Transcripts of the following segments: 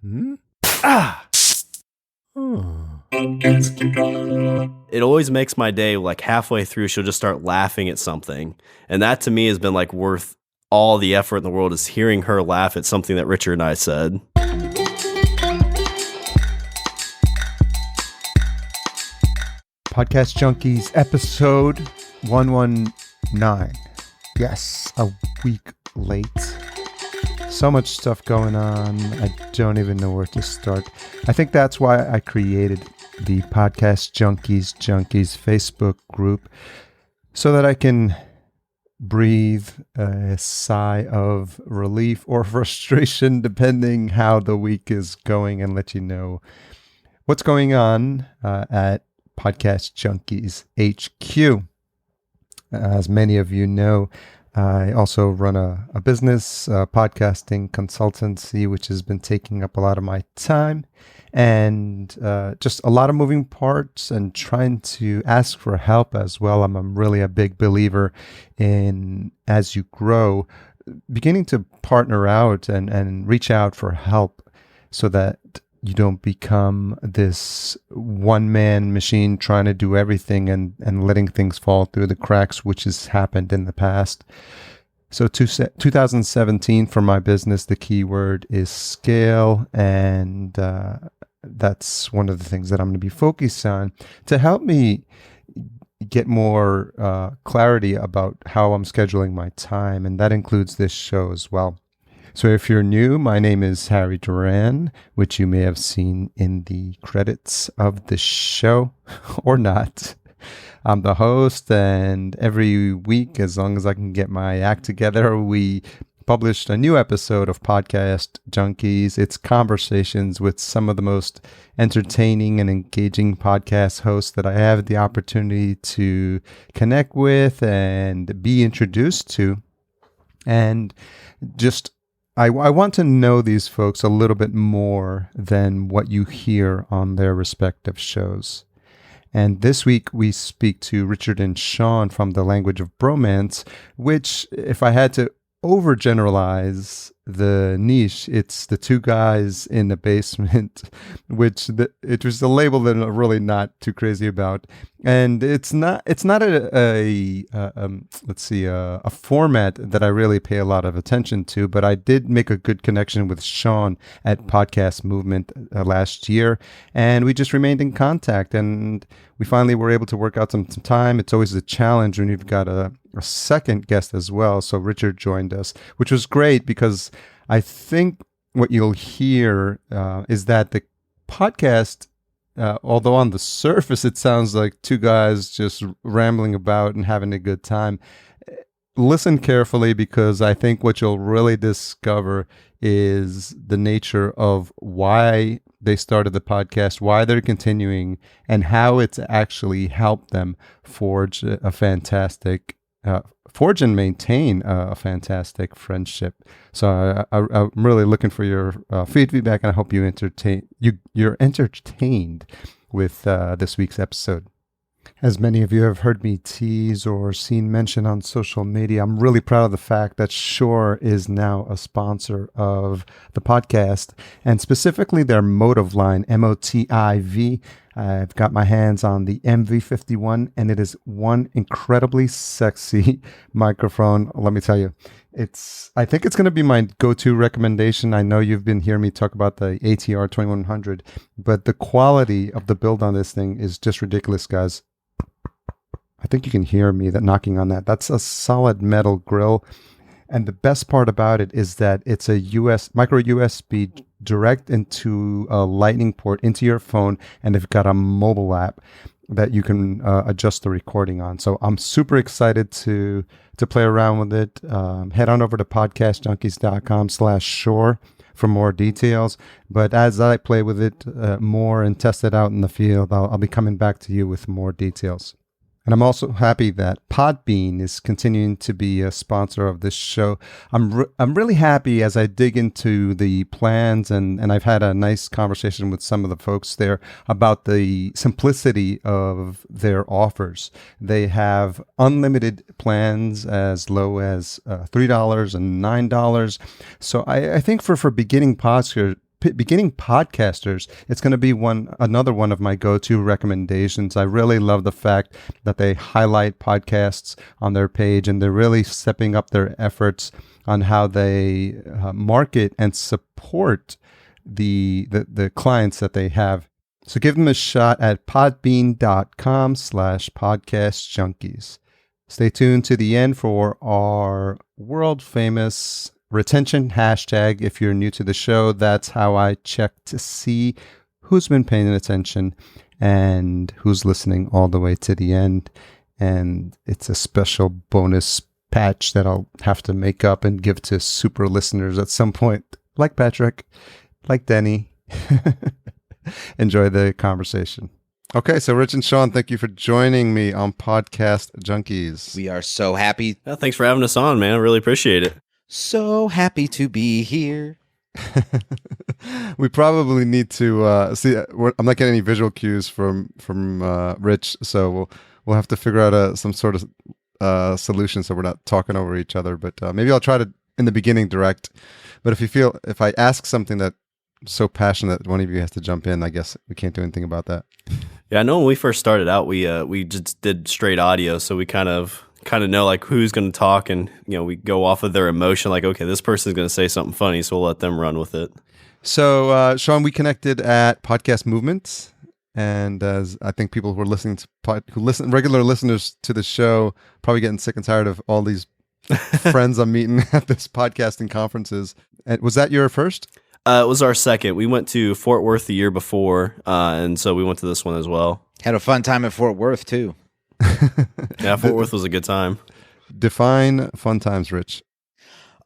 It always makes my day, like halfway through, she'll just start laughing at something. And that to me has been like worth all the effort in the world, is hearing her laugh at something that Richard and I said. Podcast Junkies, episode 119. Yes, a week late. So much stuff going on, I don't even know where to start. I think that's why I created the Podcast Junkies Facebook group, so that I can breathe a sigh of relief or frustration, depending how the week is going, and let you know what's going on at Podcast Junkies HQ. As many of you know, I also run a business, podcasting consultancy, which has been taking up a lot of my time, and just a lot of moving parts, and trying to ask for help as well. I'm really a big believer in, as you grow, beginning to partner out and reach out for help, so that you don't become this one-man machine trying to do everything and letting things fall through the cracks, which has happened in the past. So 2017 for my business, the key word is scale, and that's one of the things that I'm going to be focused on to help me get more clarity about how I'm scheduling my time, and that includes this show as well. So if you're new, my name is Harry Duran, which you may have seen in the credits of the show or not. I'm the host, and every week, as long as I can get my act together, we published a new episode of Podcast Junkies. It's conversations with some of the most entertaining and engaging podcast hosts that I have the opportunity to connect with and be introduced to. And just I want to know these folks a little bit more than what you hear on their respective shows. And this week we speak to Richard and Shawn from the Language of Bromance, which, if I had to overgeneralize the niche, it's the two guys in the basement, which it was a label that I'm really not too crazy about. And it's not a format that I really pay a lot of attention to, but I did make a good connection with Shawn at Podcast Movement last year, and we just remained in contact, and we finally were able to work out some time. It's always a challenge when you've got a second guest as well. So Richard joined us, which was great, because I think what you'll hear is that the podcast, although on the surface it sounds like two guys just rambling about and having a good time, listen carefully, because I think what you'll really discover is the nature of why they started the podcast, why they're continuing, and how it's actually helped them forge and maintain a fantastic friendship. So I'm really looking for your feedback, and I hope you're entertained with this week's episode. As many of you have heard me tease or seen mention on social media, I'm really proud of the fact that Shure is now a sponsor of the podcast, and specifically their Motive line, MOTIV. I've got my hands on the MV51, and it is one incredibly sexy microphone. Let me tell you, I think it's going to be my go-to recommendation. I know you've been hearing me talk about the ATR 2100, but the quality of the build on this thing is just ridiculous, guys. I think you can hear me knocking on that. That's a solid metal grill. And the best part about it is that it's a micro USB direct into a lightning port into your phone, and they've got a mobile app that you can adjust the recording on. So I'm super excited to play around with it. Head on over to podcastjunkies.com/Shure for more details. But as I play with it more and test it out in the field, I'll be coming back to you with more details. And I'm also happy that Podbean is continuing to be a sponsor of this show. I'm really happy as I dig into the plans, and I've had a nice conversation with some of the folks there about the simplicity of their offers. They have unlimited plans as low as $3 and $9. So I think for beginning beginning podcasters, it's going to be another one of my go-to recommendations. I really love the fact that they highlight podcasts on their page, and they're really stepping up their efforts on how they market and support the clients that they have. So give them a shot at podbean.com/podcastjunkies. Stay tuned to the end for our world famous retention hashtag. If you're new to the show, that's how I check to see who's been paying attention and who's listening all the way to the end. And it's a special bonus patch that I'll have to make up and give to super listeners at some point, like Patrick, like Denny. Enjoy the conversation. Okay, so Rich and Shawn, thank you for joining me on Podcast Junkies. We are so happy. Yeah, thanks for having us on, man. I really appreciate it. So happy to be here. We probably need to see. I'm not getting any visual cues from Rich, so we'll have to figure out some sort of solution so we're not talking over each other. But maybe I'll try to in the beginning direct. But if I ask something that's so passionate that one of you has to jump in, I guess we can't do anything about that. Yeah, I know when we first started out, we just did straight audio, so we kind of know like who's going to talk, and we go off of their emotion. Like, okay, this person's going to say something funny, so we'll let them run with it. So, Shawn, we connected at Podcast Movement, and as I think people who are listening to regular listeners to the show, probably getting sick and tired of all these friends I'm meeting at this podcasting conferences. And was that your first? It was our second. We went to Fort Worth the year before, and so we went to this one as well. Had a fun time at Fort Worth, too. Yeah, Fort Worth was a good time. Define fun times, Rich.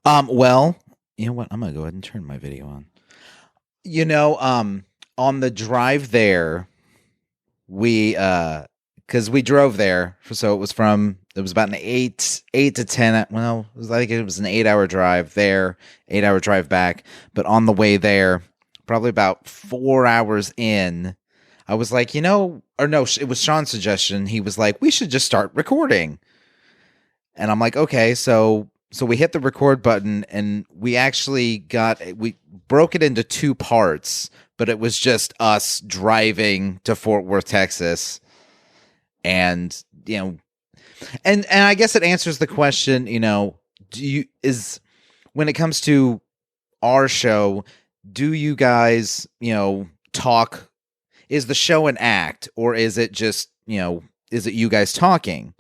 Well, you know what? I'm going to go ahead and turn my video on. On the drive there, because we drove there, so it was about an 8 to 10. Well, it was an 8-hour drive there, 8-hour drive back. But on the way there, probably about 4 hours in, I was like, it was Shawn's suggestion. He was like, we should just start recording. And I'm like, okay. So we hit the record button, and we broke it into 2 parts, but it was just us driving to Fort Worth, Texas. And, and I guess it answers the question, when it comes to our show, do you guys, talk? Is the show an act, or is it just, is it you guys talking?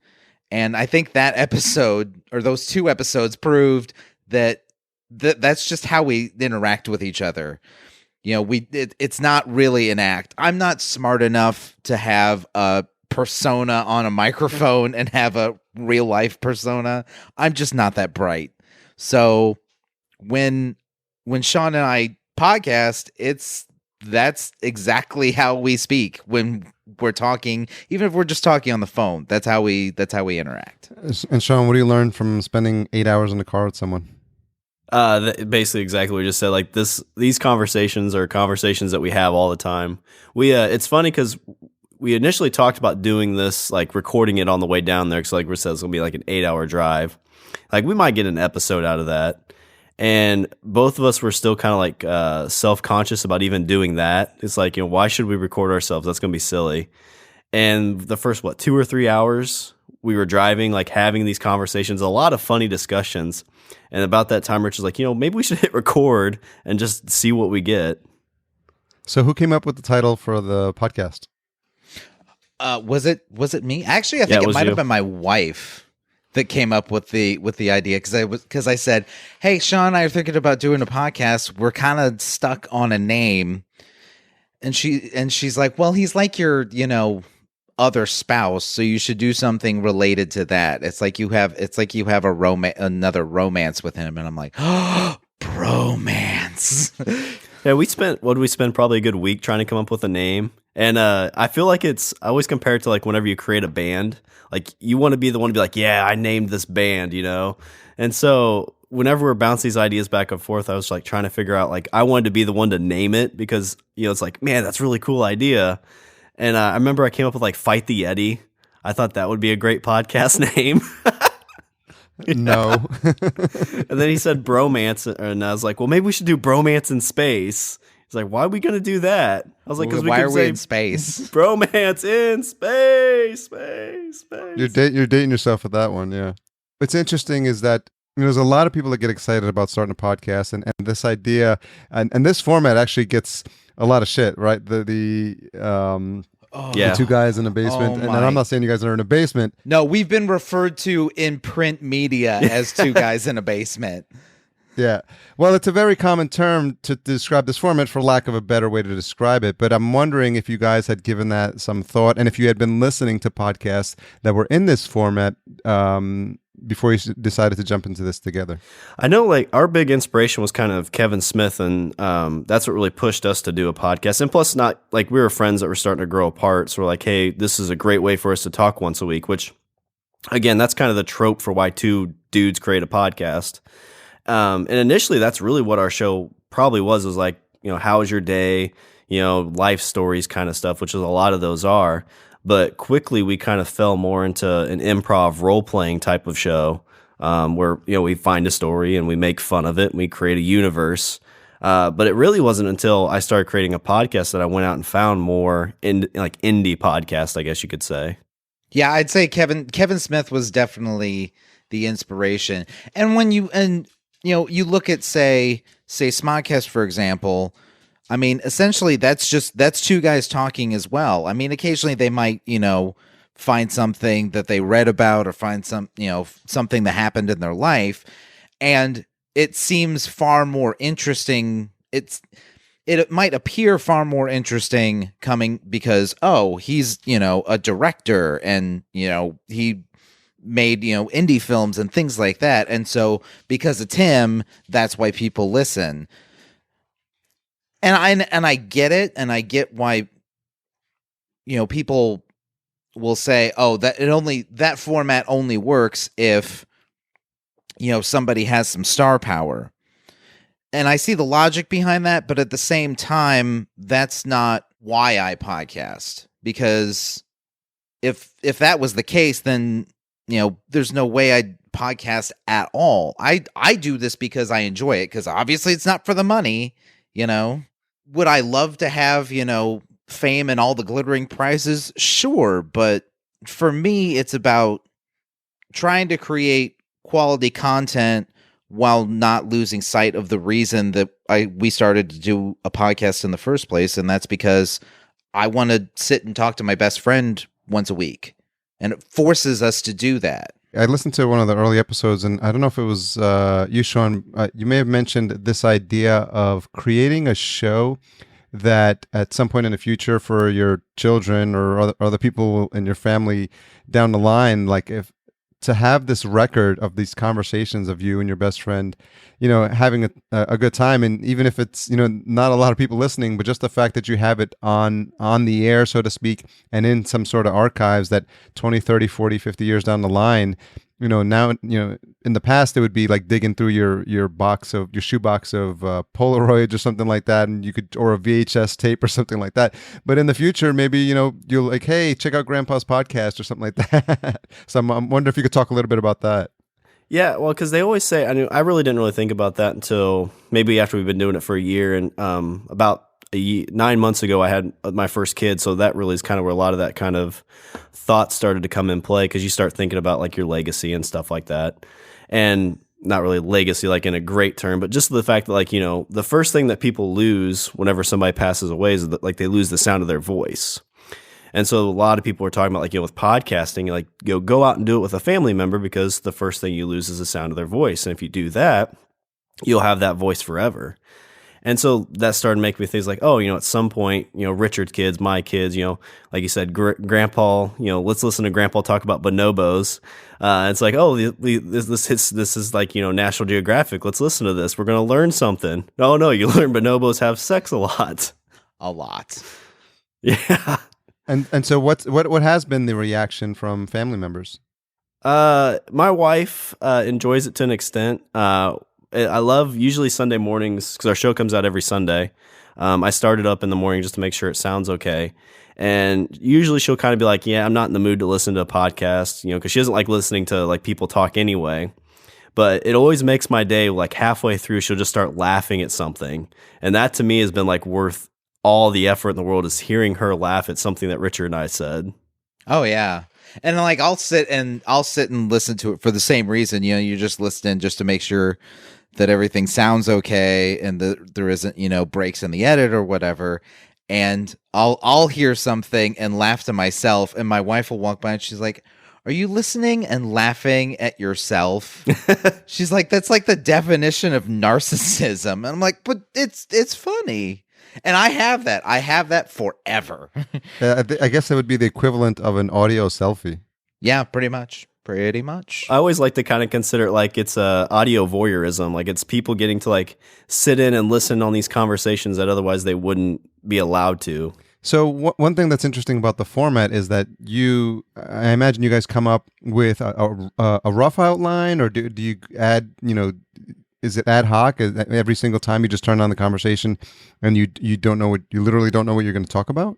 And I think that episode, or those 2 episodes, proved that that's just how we interact with each other. It's not really an act. I'm not smart enough to have a persona on a microphone and have a real life persona. I'm just not that bright. So when Shawn and I podcast, that's exactly how we speak when we're talking. Even if we're just talking on the phone, that's how we interact. And Shawn, what do you learn from spending 8 hours in the car with someone? Basically exactly what we just said. Like these conversations are conversations that we have all the time. It's funny because we initially talked about doing this, like recording it on the way down there. Cause like Rich said, it's going to be like an 8-hour drive. Like we might get an episode out of that. And both of us were still kind of like self-conscious about even doing that. It's like, why should we record ourselves? That's going to be silly. And the first, 2 or 3 hours we were driving, like having these conversations, a lot of funny discussions. And about that time, Rich was like, maybe we should hit record and just see what we get. So who came up with the title for the podcast? Was it me? Actually, I think it might have been my wife that came up with the idea, because I said, "Hey, Shawn and I are thinking about doing a podcast. We're kind of stuck on a name," and she's like, "Well, he's like your other spouse, so you should do something related to that. It's like you have another romance with him." And I'm like, "Oh, bromance." Yeah, we spent probably a good week trying to come up with a name. And I feel like I always compare it to like whenever you create a band, like you want to be the one to be like, yeah, I named this band, And so whenever we're bouncing these ideas back and forth, I was like trying to figure out, like, I wanted to be the one to name it because, it's like, man, that's a really cool idea. And I remember I came up with like Fight the Yeti. I thought that would be a great podcast name. No. And then he said bromance, and I was like, well, maybe we should do bromance in space. He's like, why are we going to do that? I was like, because why are we in space? Bromance in space. You're dating yourself with that one, yeah. What's interesting is that there's a lot of people that get excited about starting a podcast, and this idea and this format actually gets a lot of shit, right? The two guys in a basement, and I'm not saying you guys are in a basement. No, we've been referred to in print media as two guys in a basement. Yeah. Well, it's a very common term to describe this format, for lack of a better way to describe it. But I'm wondering if you guys had given that some thought, and if you had been listening to podcasts that were in this format before you decided to jump into this together. I know, like, our big inspiration was kind of Kevin Smith, and that's what really pushed us to do a podcast. And plus, not like we were friends that were starting to grow apart. So we're like, hey, this is a great way for us to talk once a week, which, again, that's kind of the trope for why two dudes create a podcast. And initially, that's really what our show probably was like, how was your day? Life stories kind of stuff, which is a lot of those are. But quickly, we kind of fell more into an improv role-playing type of show where, we find a story and we make fun of it and we create a universe. But it really wasn't until I started creating a podcast that I went out and found more indie podcasts, I guess you could say. Yeah, I'd say Kevin Smith was definitely the inspiration. And when you look at, say SMODCAST, for example, I mean, essentially that's two guys talking as well. I mean, occasionally they might, find something that they read about or find something that happened in their life. And it seems far more interesting. It might appear far more interesting coming because, he's, a director and, he made indie films and things like that, and so because of Tim, that's why people listen. And I get it, and I get why people will say, that format only works if somebody has some star power. And I see the logic behind that, but at the same time, that's not why I podcast, because if that was the case, then there's no way I'd podcast at all. I do this because I enjoy it, because obviously it's not for the money, Would I love to have, fame and all the glittering prizes? Sure, but for me, it's about trying to create quality content while not losing sight of the reason that we started to do a podcast in the first place, and that's because I want to sit and talk to my best friend once a week. And it forces us to do that. I listened to one of the early episodes, and I don't know if it was you, Shawn. You may have mentioned this idea of creating a show that at some point in the future for your children or other people in your family down the line, like to have this record of these conversations of you and your best friend, having a good time. And even if it's, not a lot of people listening, but just the fact that you have it on the air, so to speak, and in some sort of archives that 20, 30, 40, 50 years down the line, now, in the past, it would be like digging through your shoebox of Polaroids or something like that, and or a VHS tape or something like that. But in the future, maybe, you're like, hey, check out Grandpa's podcast or something like that. So I'm wondering if you could talk a little bit about that. Yeah, well, because they always say, I really didn't really think about that until maybe after we've been doing it for a year, and about 9 months ago, I had my first kid, so that really is kind of where a lot of that kind of thought started to come in play, because you start thinking about like your legacy and stuff like that, and not really legacy like in a great term, but just the fact that like the first thing that people lose whenever somebody passes away is that like they lose the sound of their voice. And so a lot of people are talking about like with podcasting, like go out and do it with a family member, because the first thing you lose is the sound of their voice, and if you do that, you'll have that voice forever. And so that started making me think like, at some point, Richard's kids, my kids, like you said, Grandpa, let's listen to Grandpa talk about bonobos. It's like, this is like, National Geographic. Let's listen to this. We're going to learn something. Oh, no, you learn bonobos have sex a lot. A lot. Yeah. And so what has been the reaction from family members? My wife enjoys it to an extent. I love usually Sunday mornings, because our show comes out every Sunday. I start it up in the morning just to make sure it sounds okay. And usually she'll kind of be like, yeah, I'm not in the mood to listen to a podcast, because she doesn't like listening to like people talk anyway. but it always makes my day. Like halfway through, she'll just start laughing at something. And that to me has been like worth all the effort in the world, is hearing her laugh at something that Richard and I said. Oh yeah. And like I'll sit and listen to it for the same reason. You know, you're just listening just to make sure that everything sounds okay and that there isn't, you know, breaks in the edit or whatever. And I'll hear something and laugh to myself, and my wife will walk by and she's like, "Are you listening and laughing at yourself?" She's like, "That's like the definition of narcissism." And I'm like, "But it's funny." And I have that forever. I guess that would be the equivalent of an audio selfie. Yeah, pretty much. I always like to kind of consider it like it's audio voyeurism. Like it's people getting to like sit in and listen on these conversations that otherwise they wouldn't be allowed to. So one thing that's interesting about the format is that I imagine you guys come up with a rough outline, or do you add, you know, is it ad hoc? Every single time you just turn on the conversation and you literally don't know what you're going to talk about?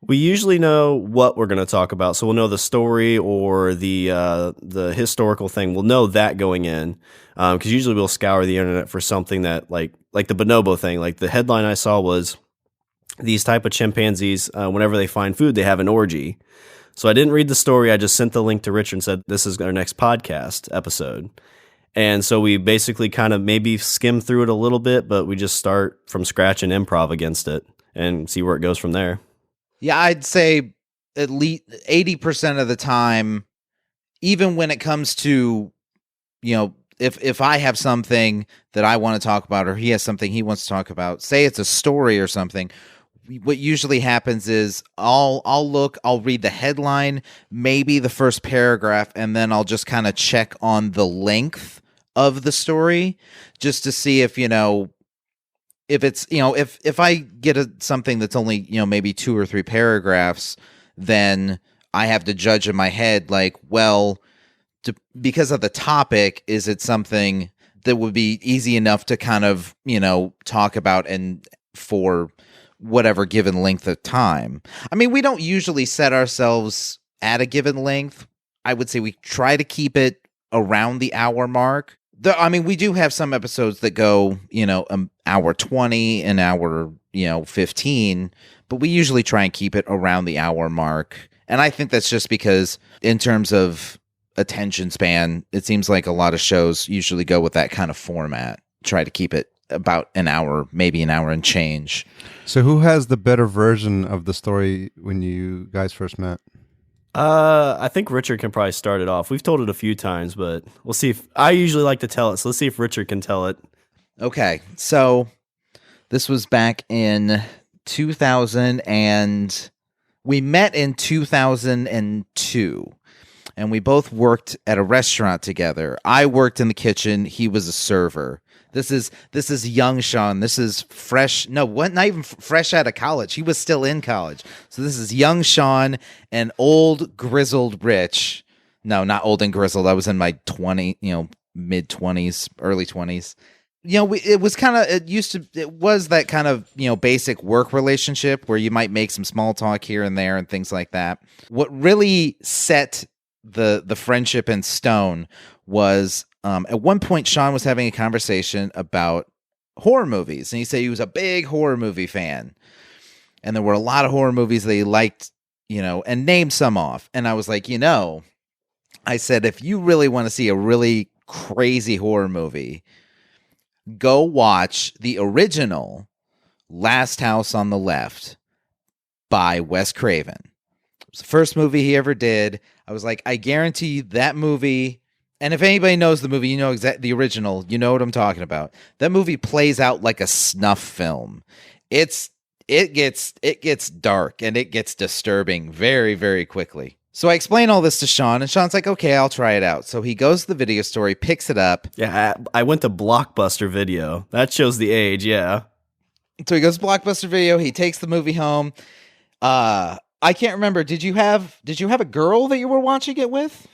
We usually know what we're going to talk about, so we'll know the story or the historical thing. We'll know that going in, because usually we'll scour the internet for something that like the bonobo thing. Like the headline I saw was these type of chimpanzees, whenever they find food, they have an orgy. So I didn't read the story. I just sent the link to Richard and said, "This is our next podcast episode." And so we basically kind of maybe skim through it a little bit, but we just start from scratch and improv against it and see where it goes from there. Yeah, I'd say at least 80% of the time, even when it comes to, you know, if I have something that I want to talk about or he has something he wants to talk about, say it's a story or something, what usually happens is I'll read the headline, maybe the first paragraph, and then I'll just kind of check on the length of the story just to see if, you know, if it's, you know, if I get something that's only, you know, maybe 2 or 3 paragraphs, then I have to judge in my head, like, well, because of the topic, is it something that would be easy enough to kind of, you know, talk about and for whatever given length of time. I mean, we don't usually set ourselves at a given length. I would say we try to keep it around the hour mark. I mean, we do have some episodes that go, you know, hour 20, an hour, you know, 15, but we usually try and keep it around the hour mark. And I think that's just because in terms of attention span, it seems like a lot of shows usually go with that kind of format, try to keep it about an hour, maybe an hour and change. So who has the better version of the story when you guys first met? I think Richard can probably start it off. We've told it a few times, but we'll see if I usually like to tell it. So let's see if Richard can tell it. Okay. So this was back in 2000 and we met in 2002 and we both worked at a restaurant together. I worked in the kitchen. He was a server. This is young Shawn. This is fresh. No, what? Not even fresh out of college. He was still in college. So this is young Shawn and old grizzled Rich. No, not old and grizzled. I was in my mid 20s, early 20s. You know, it was that kind of, you know, basic work relationship where you might make some small talk here and there and things like that. What really set the friendship in stone was at one point Shawn was having a conversation about horror movies, and he said he was a big horror movie fan, and there were a lot of horror movies that he liked, you know, and named some off. And I was like, you know, I said, if you really want to see a really crazy horror movie, go watch the original Last House on the Left by Wes Craven. It was the first movie he ever did. I was like, I guarantee you that movie. And if anybody knows the movie, you know exactly the original. You know what I'm talking about. That movie plays out like a snuff film. It gets dark and it gets disturbing very, very quickly. So I explain all this to Shawn, and Shawn's like, okay, I'll try it out. So he goes to the video store, he picks it up. Yeah, I went to Blockbuster Video. That shows the age, yeah. So he goes to Blockbuster Video, he takes the movie home. I can't remember. Did you have a girl that you were watching it with?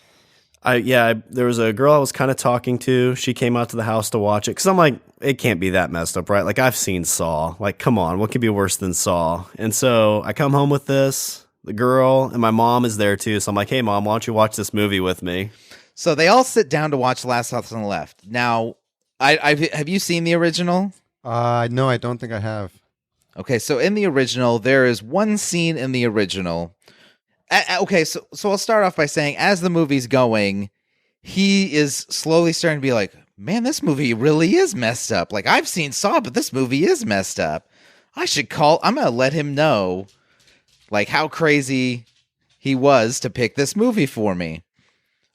There was a girl I was kind of talking to. She came out to the house to watch it because I'm like, it can't be that messed up, right? Like, I've seen Saw. Like, come on, what could be worse than Saw? And so I come home with this, the girl, and my mom is there too. So I'm like, hey, Mom, why don't you watch this movie with me? So they all sit down to watch Last House on the Left. Now, have you seen the original? No, I don't think I have. Okay, so in the original, there is one scene in the original. Okay, so I'll start off by saying, as the movie's going, he is slowly starting to be like, man, this movie really is messed up. Like, I've seen Saw, but this movie is messed up. I'm going to let him know, like, how crazy he was to pick this movie for me.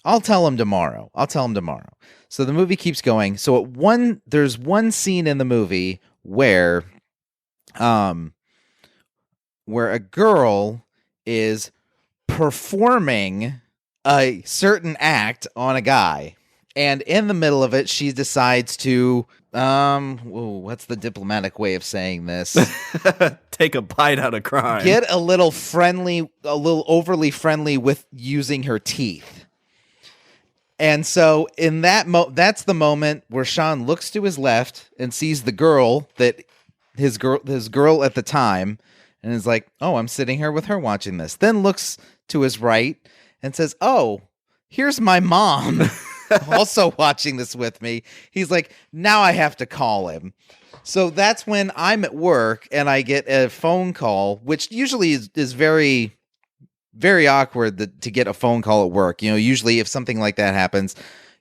I'll tell him tomorrow. So the movie keeps going. So there's one scene in the movie where a girl is performing a certain act on a guy, and in the middle of it, she decides to what's the diplomatic way of saying this? Take a bite out of crime. Get a little overly friendly with using her teeth. And so in that's the moment where Shawn looks to his left and sees the girl that his girl at the time, and is like, oh, I'm sitting here with her watching this. Then looks to his right and says, oh, here's my mom also watching this with me. He's like, now I have to call him. So that's when I'm at work and I get a phone call, which usually is very, very awkward to get a phone call at work. Usually if something like that happens,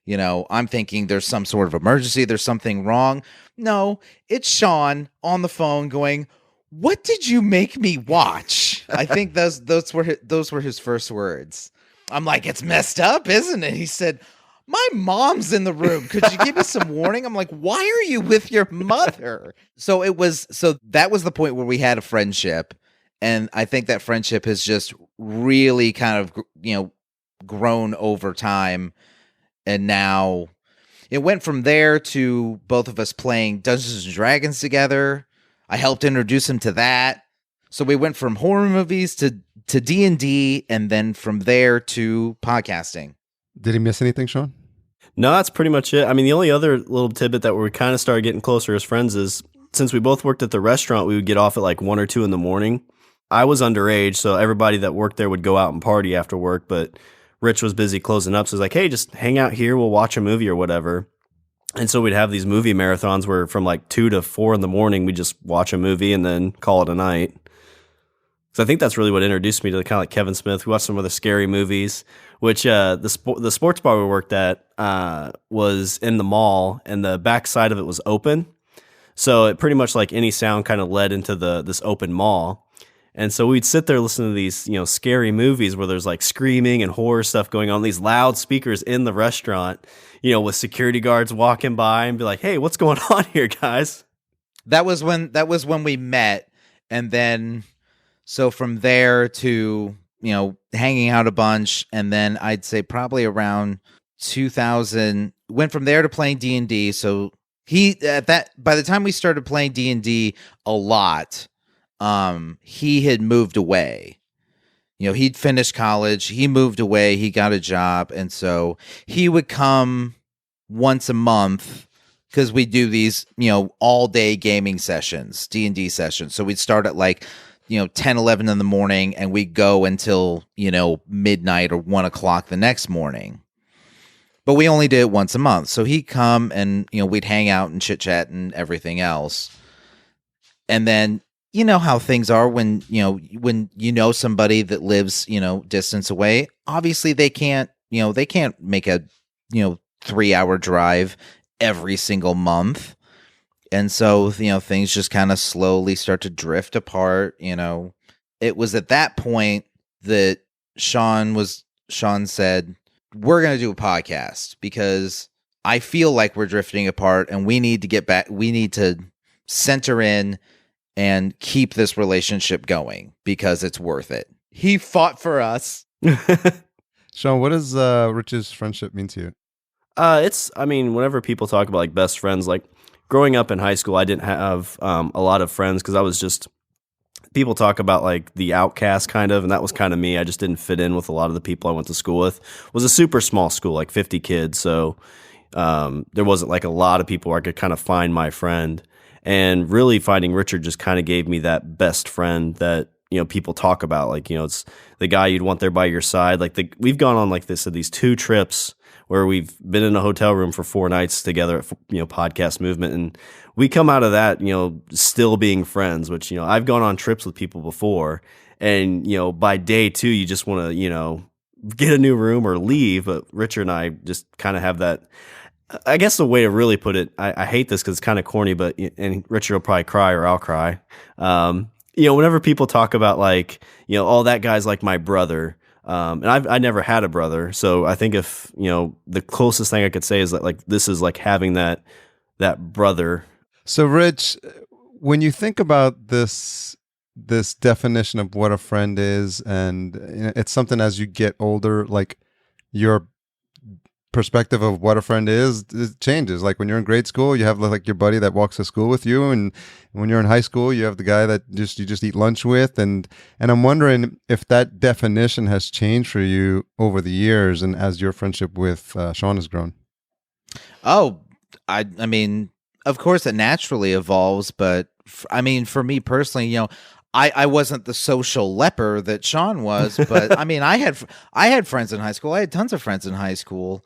I'm thinking there's some sort of emergency, there's something wrong. No, it's Shawn on the phone going, what did you make me watch? I think those were his first words. I'm like, it's messed up, isn't it? He said, my mom's in the room. Could you give me some warning? I'm like, why are you with your mother? So that was the point where we had a friendship. And I think that friendship has just really kind of, grown over time. And now it went from there to both of us playing Dungeons and Dragons together. I helped introduce him to that. So we went from horror movies to D&D, and then from there to podcasting. Did he miss anything, Shawn? No, that's pretty much it. I mean, the only other little tidbit that we kind of started getting closer as friends is, since we both worked at the restaurant, we would get off at like 1 or 2 in the morning. I was underage, so everybody that worked there would go out and party after work, but Rich was busy closing up, so he's like, hey, just hang out here, we'll watch a movie or whatever. And so we'd have these movie marathons where from like 2 to 4 in the morning, we just watch a movie and then call it a night. So I think that's really what introduced me to kind of like Kevin Smith. We watched some other scary movies, which the sports bar we worked at was in the mall, and the back side of it was open. So it pretty much like any sound kind of led into this open mall. And so we'd sit there listening to these, scary movies where there's like screaming and horror stuff going on, these loud speakers in the restaurant, with security guards walking by, and be like, hey, what's going on here, guys? That was when we met. And then, so from there to, hanging out a bunch. And then I'd say probably around 2000, went from there to playing D&D. So by the time we started playing D&D a lot, he had moved away. He'd finished college, he moved away, he got a job, and so he would come once a month, because we do these, all day gaming sessions, D&D sessions. So we'd start at like, 10, 11 in the morning, and we'd go until, midnight or 1 o'clock the next morning. But we only did it once a month. So he'd come and, we'd hang out and chit chat and everything else. And then, you know how things are when somebody that lives, distance away. Obviously they can't make a, 3-hour drive every single month. And so, things just kind of slowly start to drift apart. It was at that point that Shawn said, we're going to do a podcast because I feel like we're drifting apart and we need to get back. We need to center in and keep this relationship going because it's worth it. He fought for us. Shawn, what does Rich's friendship mean to you? Whenever people talk about like best friends, like growing up in high school, I didn't have a lot of friends because I was just, people talk about like the outcast kind of, and that was kind of me. I just didn't fit in with a lot of the people I went to school with. It was a super small school, like 50 kids. So there wasn't like a lot of people where I could kind of find my friend. And really finding Richard just kind of gave me that best friend that, people talk about. Like, it's the guy you'd want there by your side. Like we've gone on like these 2 trips where we've been in a hotel room for 4 nights together at, Podcast Movement. And we come out of that, still being friends, which, I've gone on trips with people before. And, by day 2, you just want to, get a new room or leave. But Richard and I just kind of have that. I guess the way to really put it, I hate this because it's kind of corny, but, and Richard will probably cry or I'll cry. Whenever people talk about like, oh, that guy's like my brother. And I never had a brother. So I think if, the closest thing I could say is that like, this is like having that brother. So Rich, when you think about this definition of what a friend is, and it's something as you get older, like your perspective of what a friend is, it changes. Like when you're in grade school, you have like your buddy that walks to school with you, and when you're in high school, you have the guy that you just eat lunch with, and I'm wondering if that definition has changed for you over the years, and as your friendship with Shawn has grown. Oh, I mean, of course it naturally evolves, but for me personally, I wasn't the social leper that Shawn was, but I mean, I had friends in high school. I had tons of friends in high school.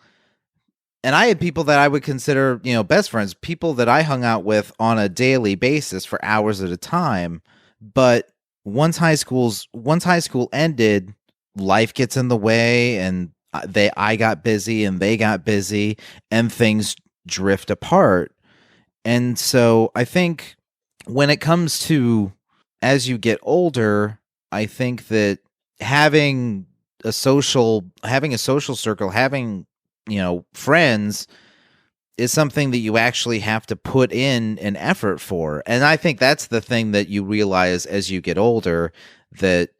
And I had people that I would consider, best friends, people that I hung out with on a daily basis for hours at a time. But once high school ended, life gets in the way, and I got busy and they got busy, and things drift apart. And so I think when it comes to as you get older, I think that having a social circle, having friends is something that you actually have to put in an effort for. And I think that's the thing that you realize as you get older, that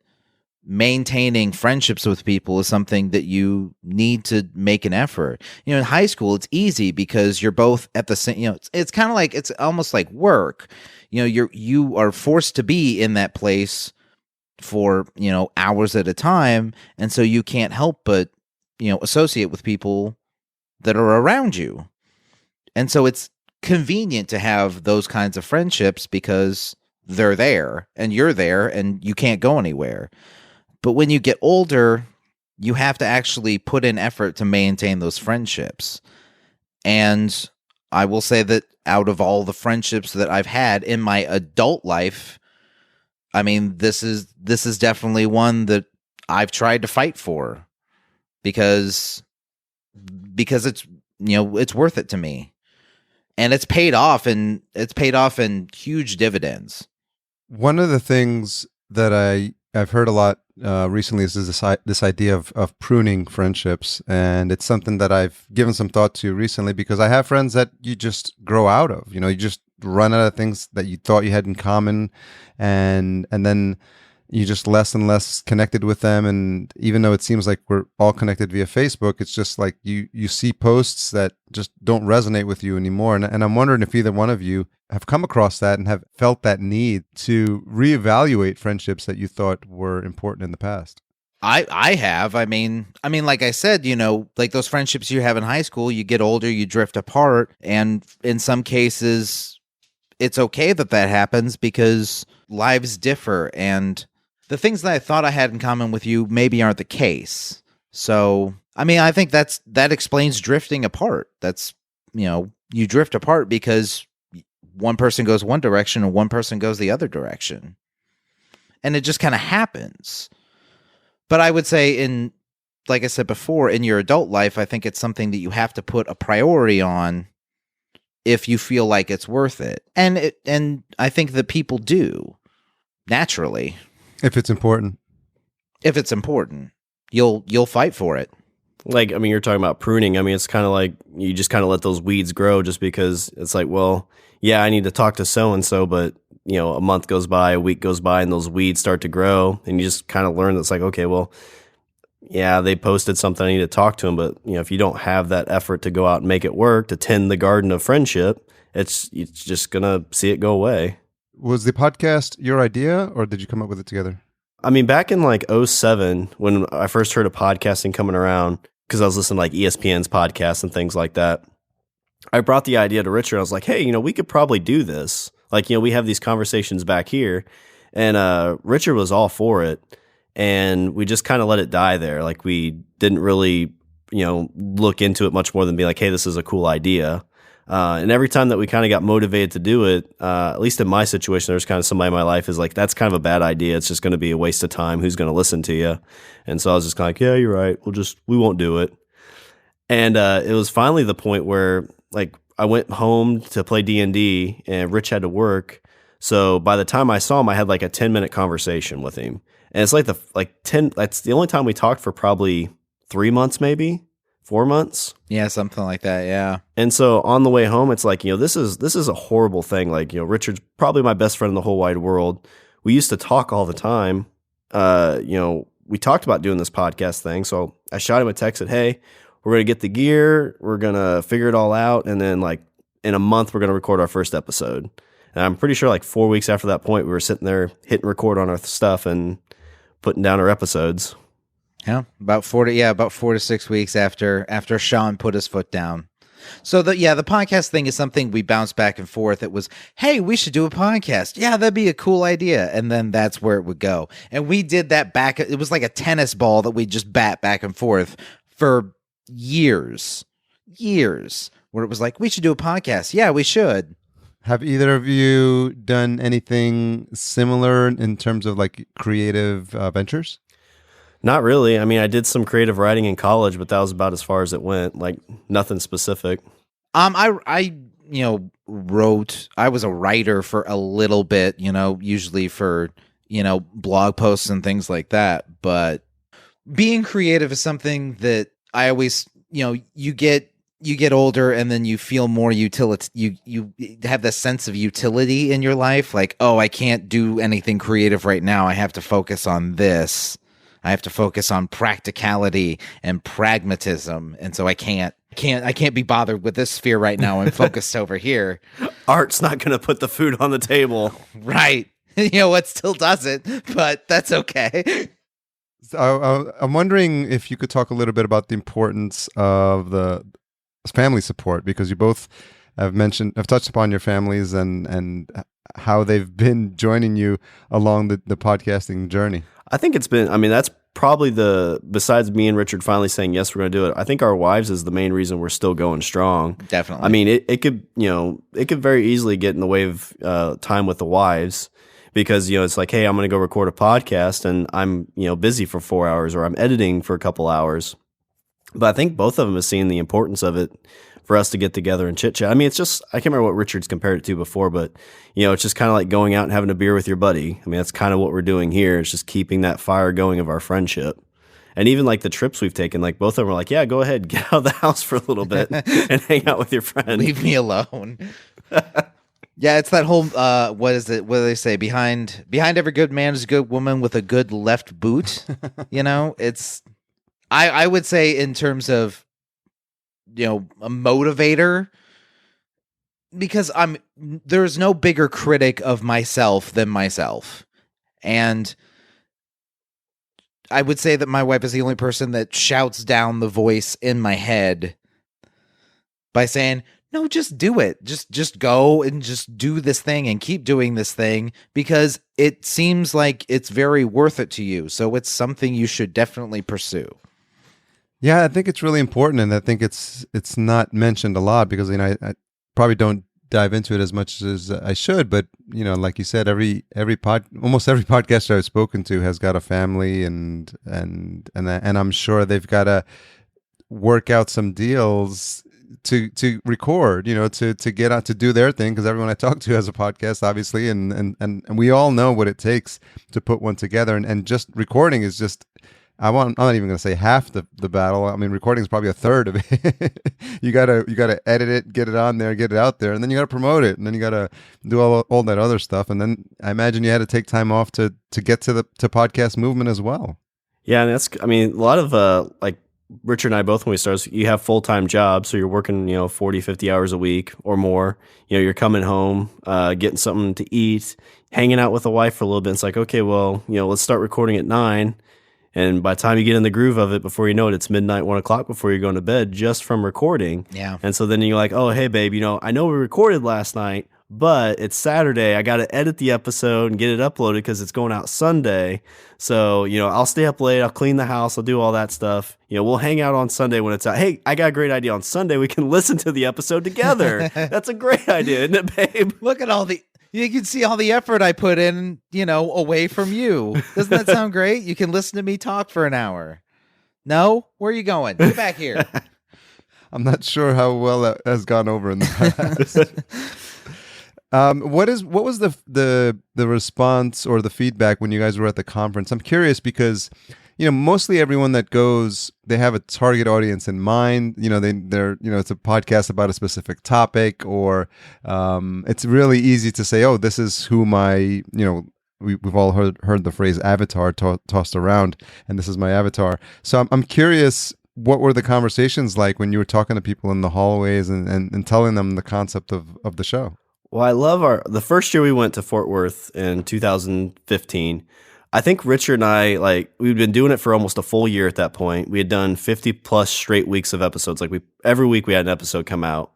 maintaining friendships with people is something that you need to make an effort. In high school, it's easy because you're both at the same, it's kind of like, it's almost like work. You are forced to be in that place for, hours at a time. And so you can't help but associate with people that are around you. And so it's convenient to have those kinds of friendships because they're there and you're there and you can't go anywhere. But when you get older, you have to actually put in effort to maintain those friendships. And I will say that out of all the friendships that I've had in my adult life, I mean, this is definitely one that I've tried to fight for. Because it's it's worth it to me, and it's paid off in huge dividends. One of the things that I've heard a lot recently is this idea of pruning friendships, and it's something that I've given some thought to recently because I have friends that you just grow out of. You just run out of things that you thought you had in common, and then you're just less and less connected with them. And even though it seems like we're all connected via Facebook, it's just like you see posts that just don't resonate with you anymore. And I'm wondering if either one of you have come across that and have felt that need to reevaluate friendships that you thought were important in the past. I have. I mean, like I said, like those friendships you have in high school, you get older, you drift apart. And in some cases, it's okay that happens because lives differ, and the things that I thought I had in common with you maybe aren't the case. So, I mean, I think that explains drifting apart. That's, you drift apart because one person goes one direction and one person goes the other direction. And it just kind of happens. But I would say like I said before, in your adult life, I think it's something that you have to put a priority on if you feel like it's worth it. And I think that people do, naturally. If it's important. If it's important, you'll fight for it. Like, I mean, you're talking about pruning. I mean, it's kind of like you just kind of let those weeds grow just because it's like, well, yeah, I need to talk to so-and-so, but, a month goes by, a week goes by, and those weeds start to grow, and you just kind of learn that it's like, okay, well, yeah, they posted something, I need to talk to them, but, if you don't have that effort to go out and make it work, to tend the garden of friendship, it's just going to see it go away. Was the podcast your idea, or did you come up with it together? I mean, back in like 2007, when I first heard of podcasting coming around, because I was listening to like ESPN's podcasts and things like that, I brought the idea to Richard. I was like, hey, we could probably do this. Like, we have these conversations back here. And Richard was all for it. And we just kind of let it die there. Like, we didn't really look into it much more than be like, hey, this is a cool idea. And every time that we kind of got motivated to do it, at least in my situation, there's kind of somebody in my life is like, that's kind of a bad idea. It's just going to be a waste of time. Who's going to listen to you? And so I was just kind of like, yeah, you're right. We won't do it. And it was finally the point where like I went home to play D&D and Rich had to work. So by the time I saw him, I had like a 10-minute conversation with him. And it's like that's the only time we talked for probably 3 months, maybe 4 months. Yeah, something like that. Yeah. And so on the way home, it's like, this is a horrible thing. Like, Richard's probably my best friend in the whole wide world. We used to talk all the time. We talked about doing this podcast thing. So I shot him a text, said, hey, we're going to get the gear. We're going to figure it all out. And then like in a month, we're going to record our first episode. And I'm pretty sure like 4 weeks after that point, we were sitting there hitting record on our stuff and putting down our episodes. Yeah, about 4 to 6 weeks after Shawn put his foot down. So the podcast thing is something we bounced back and forth. It was, hey, we should do a podcast. Yeah, that'd be a cool idea. And then that's where it would go. And we did that back. It was like a tennis ball that we just bat back and forth for years, where it was like, we should do a podcast. Yeah, we should. Have either of you done anything similar in terms of like creative ventures? Not really. I mean, I did some creative writing in college, but that was about as far as it went. Like nothing specific. I wrote. I was a writer for a little bit. Usually for blog posts and things like that. But being creative is something that I always you get older and then you feel more utility. You have this sense of utility in your life. Like, oh, I can't do anything creative right now. I have to focus on this. I have to focus on practicality and pragmatism, and so I can't be bothered with this sphere right now. I'm focused over here. Art's not going to put the food on the table, right? It still doesn't, but that's okay. So I'm wondering if you could talk a little bit about the importance of the family support, because you both have touched upon your families and how they've been joining you along the podcasting journey. I think that's probably besides me and Richard finally saying, yes, we're going to do it. I think our wives is the main reason we're still going strong. Definitely. I mean, it could very easily get in the way of time with the wives because, it's like, hey, I'm going to go record a podcast and I'm, busy for 4 hours or I'm editing for a couple hours. But I think both of them have seen the importance of it for us to get together and chit chat. I mean, it's just, I can't remember what Richard's compared it to before, but it's just kind of like going out and having a beer with your buddy. I mean, that's kind of what we're doing here. It's just keeping that fire going of our friendship. And even like the trips we've taken, like both of them are like, yeah, go ahead, get out of the house for a little bit and hang out with your friend. Leave me alone. Yeah, it's that whole, what is it? What do they say? Behind every good man is a good woman with a good left boot. It's, I would say in terms of, a motivator, because there's no bigger critic of myself than myself. And I would say that my wife is the only person that shouts down the voice in my head by saying, no, just do it. Just go and just do this thing and keep doing this thing because it seems like it's very worth it to you. So it's something you should definitely pursue. Yeah, I think it's really important, and I think it's not mentioned a lot because I probably don't dive into it as much as I should. But like you said, almost every podcaster I've spoken to has got a family, and I'm sure they've got to work out some deals to record, to get out to do their thing, because everyone I talk to has a podcast, obviously, and we all know what it takes to put one together, and just recording is just. I'm not even going to say half the battle. I mean, recording is probably a third of it. You gotta edit it, get it on there, get it out there, and then you gotta promote it, and then you gotta do all that other stuff. And then I imagine you had to take time off to get to podcast movement as well. Yeah, and a lot of like Richard and I both when we started, you have full-time jobs, so you're working 40, 50 hours a week or more. You're coming home, getting something to eat, hanging out with the wife for a little bit. It's like, okay, well, let's start recording at 9. And by the time you get in the groove of it, before you know it, it's midnight, 1 o'clock before you're going to bed just from recording. Yeah. And so then you're like, oh, hey, babe, I know we recorded last night, but it's Saturday. I got to edit the episode and get it uploaded because it's going out Sunday. So, I'll stay up late. I'll clean the house. I'll do all that stuff. We'll hang out on Sunday when it's out. Hey, I got a great idea. On Sunday, we can listen to the episode together. That's a great idea, isn't it, babe? Look at you can see all the effort I put in, away from you. Doesn't that sound great? You can listen to me talk for an hour. No? Where are you going? Get back here. I'm not sure how well that has gone over in the past. What was the response or the feedback when you guys were at the conference? I'm curious because mostly everyone that goes, they have a target audience in mind. They're it's a podcast about a specific topic, or it's really easy to say, oh, this is who my we've all heard the phrase avatar tossed around, and this is my avatar. So I'm curious, what were the conversations like when you were talking to people in the hallways and telling them the concept of the show? Well, I love the first year we went to Fort Worth in 2015. I think Richard and I, we'd been doing it for almost a full year at that point. We had done 50 plus straight weeks of episodes. Every week we had an episode come out.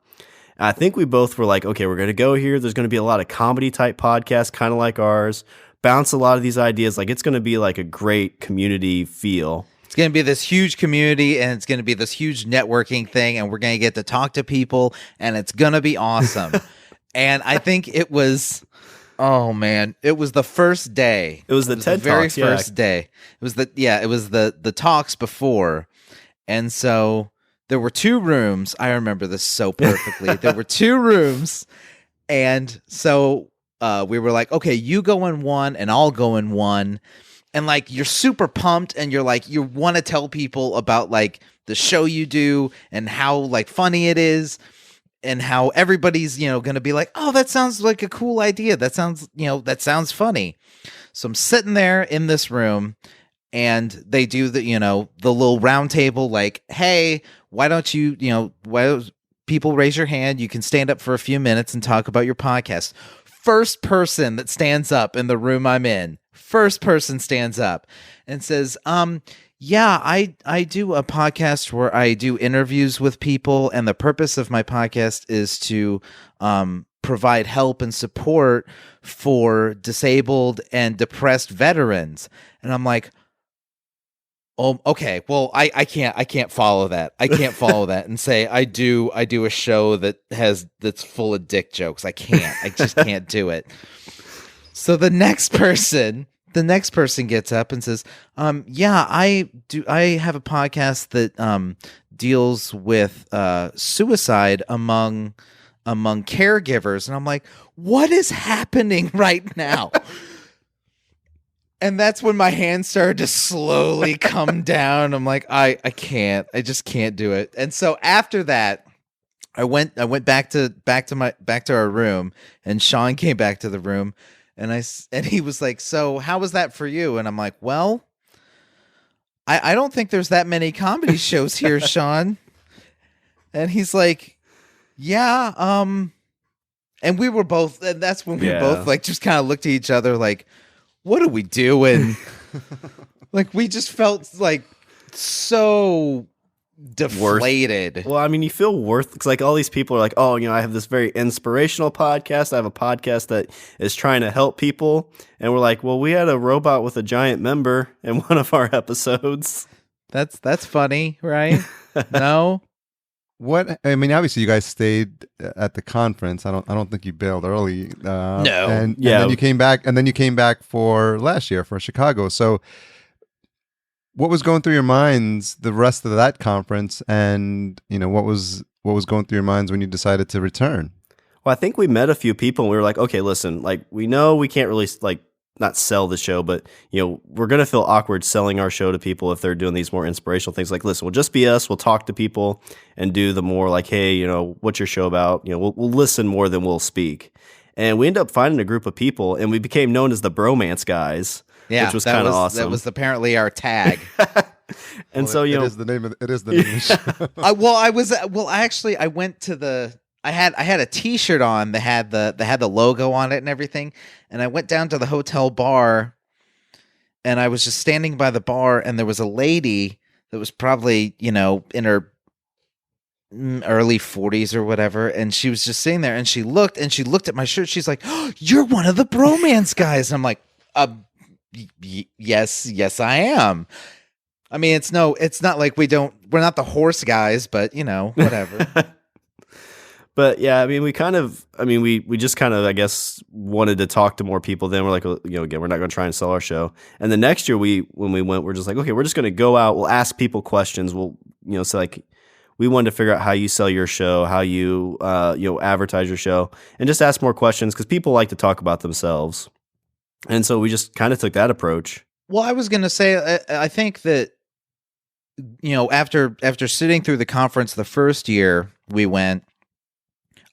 And I think we both were like, okay, we're going to go here. There's going to be a lot of comedy type podcasts, kind of like ours, bounce a lot of these ideas. It's going to be like a great community feel. It's going to be this huge community, and it's going to be this huge networking thing, and we're going to get to talk to people, and it's going to be awesome. And I think it was... Oh man, it was the first day. It was the TED very Talks, first day. It was the talks before. And so there were 2 rooms. I remember this so perfectly. There were 2 rooms. And so we were like, okay, you go in one and I'll go in one. And you're super pumped, and you want to tell people about the show you do and how funny it is. And how everybody's, going to be like, oh, that sounds like a cool idea. That sounds funny. So I'm sitting there in this room, and they do the little round table, hey, why don't people raise your hand? You can stand up for a few minutes and talk about your podcast. First person that stands up in the room I'm in, first person stands up and says, yeah, I do a podcast where I do interviews with people, and the purpose of my podcast is to provide help and support for disabled and depressed veterans. And I'm like, oh, okay, well, I can't follow that. I can't follow that and say I do a show that's full of dick jokes. I just can't do it. So the next person gets up and says, yeah, I have a podcast that deals with suicide among caregivers. And I'm like, what is happening right now? And that's when my hands started to slowly come down. I'm like, I just can't do it. And so after that, I went back to our room, and Shawn came back to the room. And he was like, so how was that for you? And I'm like, well, I don't think there's that many comedy shows here, Shawn. And he's like, yeah. And we were both, and that's when we both just kind of looked at each other like, what are we doing? We just felt so deflated. Well, I mean, you feel worth, because all these people are like, oh, I have this very inspirational podcast. I have a podcast that is trying to help people. And we're like, well, we had a robot with a giant member in one of our episodes. That's funny, right? No? What, I mean, obviously you guys stayed at the conference. I don't think you bailed early. No. And then you came back for last year for Chicago. So what was going through your minds the rest of that conference, and what was going through your minds when you decided to return? Well, I think we met a few people, and we were like, okay, listen, we know we can't really not sell the show, but we're gonna feel awkward selling our show to people if they're doing these more inspirational things. Listen, we'll just be us. We'll talk to people and do the more hey, what's your show about? We'll listen more than we'll speak. And we ended up finding a group of people, and we became known as the Bromance Guys. Yeah, which was kind of awesome. That was apparently our tag. And so it is the name of the show. I went to I had a T-shirt on that had the logo on it and everything, and I went down to the hotel bar, and I was just standing by the bar, and there was a lady that was probably in her early 40s or whatever, and she was just sitting there, and she looked at my shirt. She's like, oh, "You're one of the Bromance Guys." And I'm like, yes, I am. I mean, it's not like we're not the horse guys, but whatever. But yeah, I mean, we just kind of, I guess, wanted to talk to more people. Then we're like, again, we're not going to try and sell our show. And the next year when we went, we're just like, okay, we're just going to go out. We'll ask people questions. We'll, so like, we wanted to figure out how you sell your show, how you, advertise your show, and just ask more questions because people like to talk about themselves. And so we just kind of took that approach. Well, I was going to say, I think that, after sitting through the conference the first year we went,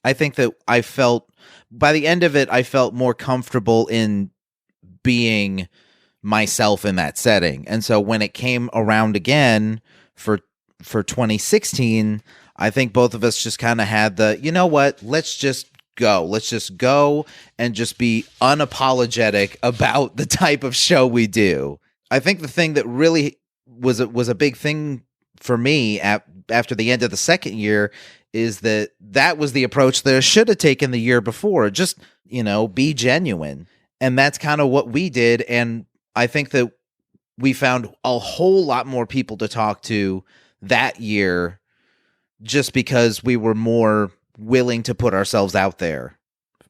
I think that by the end of it, I felt more comfortable in being myself in that setting. And so when it came around again for 2016, I think both of us just kind of had let's just go and just be unapologetic about the type of show we do. I think the thing that really was a big thing for me after the end of the second year is that was the approach that I should have taken the year before. Just, be genuine. And that's kind of what we did. And I think that we found a whole lot more people to talk to that year just because we were more willing to put ourselves out there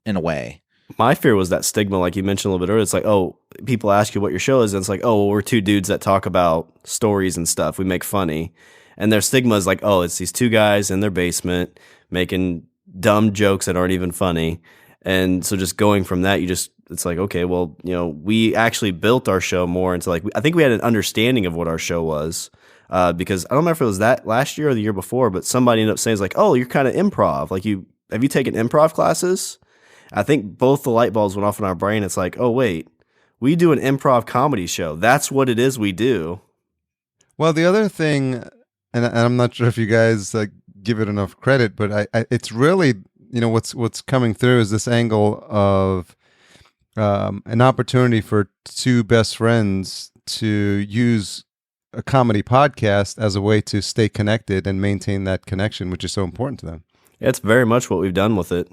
in a way. My fear was that stigma, like you mentioned a little bit earlier. It's like, oh, people ask you what your show is, and it's like, oh, well, we're two dudes that talk about stories and stuff. We make funny. And their stigma is like, oh, it's these two guys in their basement making dumb jokes that aren't even funny. And so just going from that, it's like, okay, well, we actually built our show more into like, I think we had an understanding of what our show was. Because I don't remember if it was that last year or the year before, but somebody ended up saying, it's like, oh, you're kind of improv. Like have you taken improv classes? I think both the light bulbs went off in our brain. It's like, oh, wait, we do an improv comedy show. That's what it is we do. Well, the other thing, and I'm not sure if you guys give it enough credit, but it's really, what's coming through is this angle of an opportunity for two best friends to use a comedy podcast as a way to stay connected and maintain that connection, which is so important to them. It's very much what we've done with it.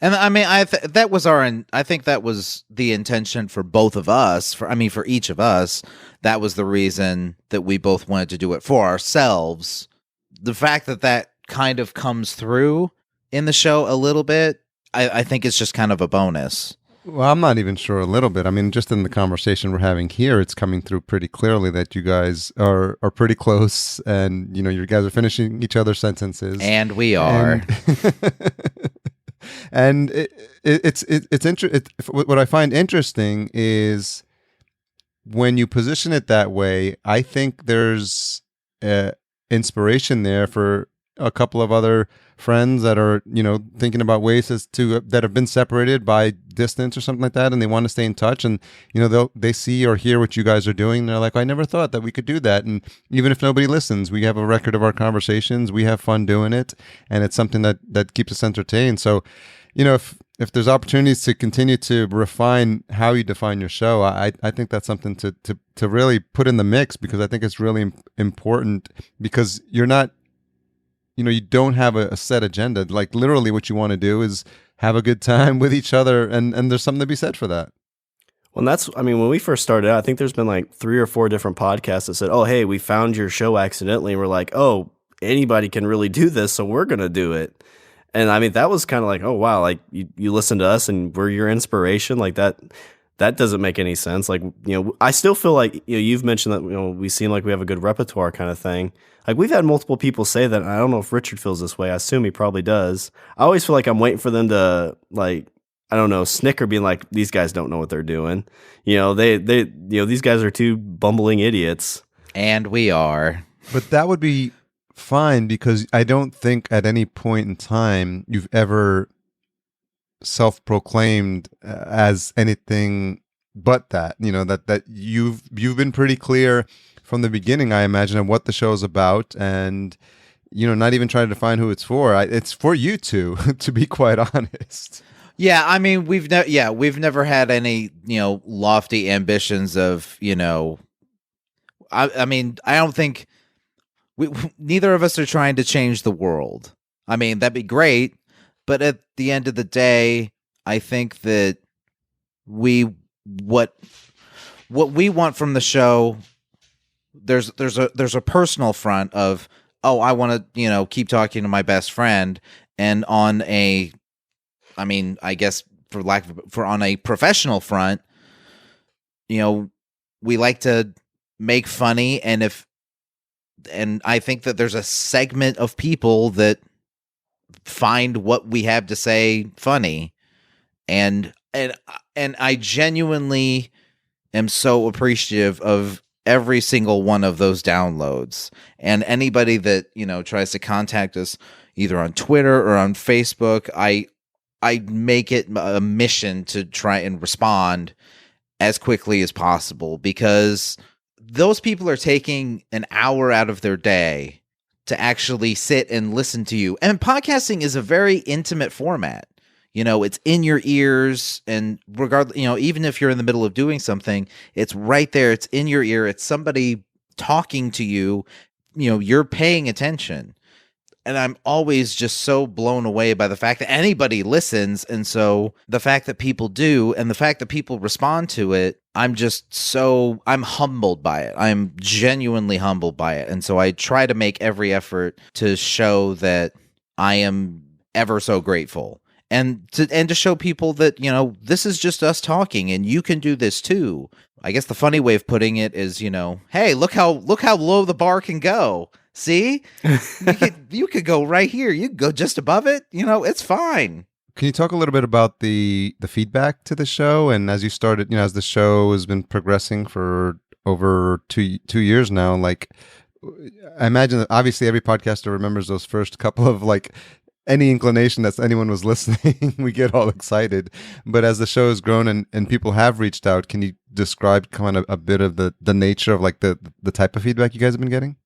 And I mean, I think that was the intention for both of us. For each of us, that was the reason that we both wanted to do it for ourselves. The fact that kind of comes through in the show a little bit, I think it's just kind of a bonus. Well, I'm not even sure a little bit. I mean, just in the conversation we're having here, it's coming through pretty clearly that you guys are pretty close, and you guys are finishing each other's sentences, and we are. And what I find interesting is when you position it that way, I think there's inspiration there for a couple of other friends that are, thinking about ways that have been separated by distance or something like that, and they want to stay in touch, and they see or hear what you guys are doing, and they're like, I never thought that we could do that. And even if nobody listens, we have a record of our conversations, we have fun doing it, and it's something that keeps us entertained. So if there's opportunities to continue to refine how you define your show, I think that's something to really put in the mix, because I think it's really important, because you're not, you don't have a set agenda. Like literally what you want to do is have a good time with each other, and there's something to be said for that. Well, when we first started out, I think there's been like 3 or 4 different podcasts that said, oh, hey, we found your show accidentally. And we're like, oh, anybody can really do this, so we're going to do it. And I mean, that was kind of like, oh, wow, like you listen to us and we're your inspiration. Like that doesn't make any sense. Like, I still feel like, you've mentioned that, we seem like we have a good repertoire kind of thing. Like we've had multiple people say that. And I don't know if Richard feels this way. I assume he probably does. I always feel like I'm waiting for them to snicker, being like, these guys don't know what they're doing. These guys are two bumbling idiots. And we are. But that would be fine, because I don't think at any point in time you've ever self-proclaimed as anything but that. That you've been pretty clear from the beginning, I imagine, of what the show is about, and not even trying to define who it's for. It's for you two, to be quite honest. Yeah, I mean, we've never had any lofty ambitions of I mean, I don't think neither of us are trying to change the world. I mean, that'd be great, but at the end of the day, I think that what we want from the show, there's a personal front of, oh, I want to, keep talking to my best friend, and on a, I mean, I guess on a professional front, we like to make funny, and I think that there's a segment of people that find what we have to say funny, and I genuinely am so appreciative of every single one of those downloads, and anybody that tries to contact us either on Twitter or on Facebook, I make it a mission to try and respond as quickly as possible, because those people are taking an hour out of their day to actually sit and listen to you. And podcasting is a very intimate format. It's in your ears, and regardless, even if you're in the middle of doing something, it's right there. It's in your ear. It's somebody talking to you. You're paying attention. And I'm always just so blown away by the fact that anybody listens. And so the fact that people do, and the fact that people respond to it, I'm humbled by it. I'm genuinely humbled by it. And so I try to make every effort to show that I am ever so grateful. And to show people that, this is just us talking, and you can do this too. I guess the funny way of putting it is, hey, look how low the bar can go. See, you could go right here. You could go just above it. It's fine. Can you talk a little bit about the feedback to the show? And as you started, as the show has been progressing for over two years now, like, I imagine that obviously every podcaster remembers those first couple of, like, any inclination that anyone was listening, we get all excited. But as the show has grown and people have reached out, can you describe kind of a bit of the nature of, like, the type of feedback you guys have been getting?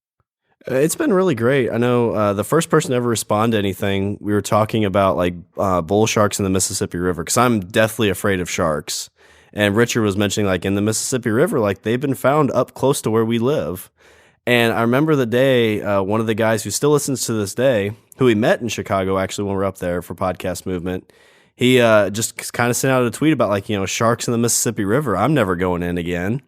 It's been really great. I know the first person to ever respond to anything, we were talking about, like, bull sharks in the Mississippi River, because I'm deathly afraid of sharks. And Richard was mentioning, like, in the Mississippi River, like, they've been found up close to where we live. And I remember the day, one of the guys who still listens to this day, who we met in Chicago, actually, when we were up there for Podcast Movement, he just kind of sent out a tweet about, like, sharks in the Mississippi River. I'm never going in again.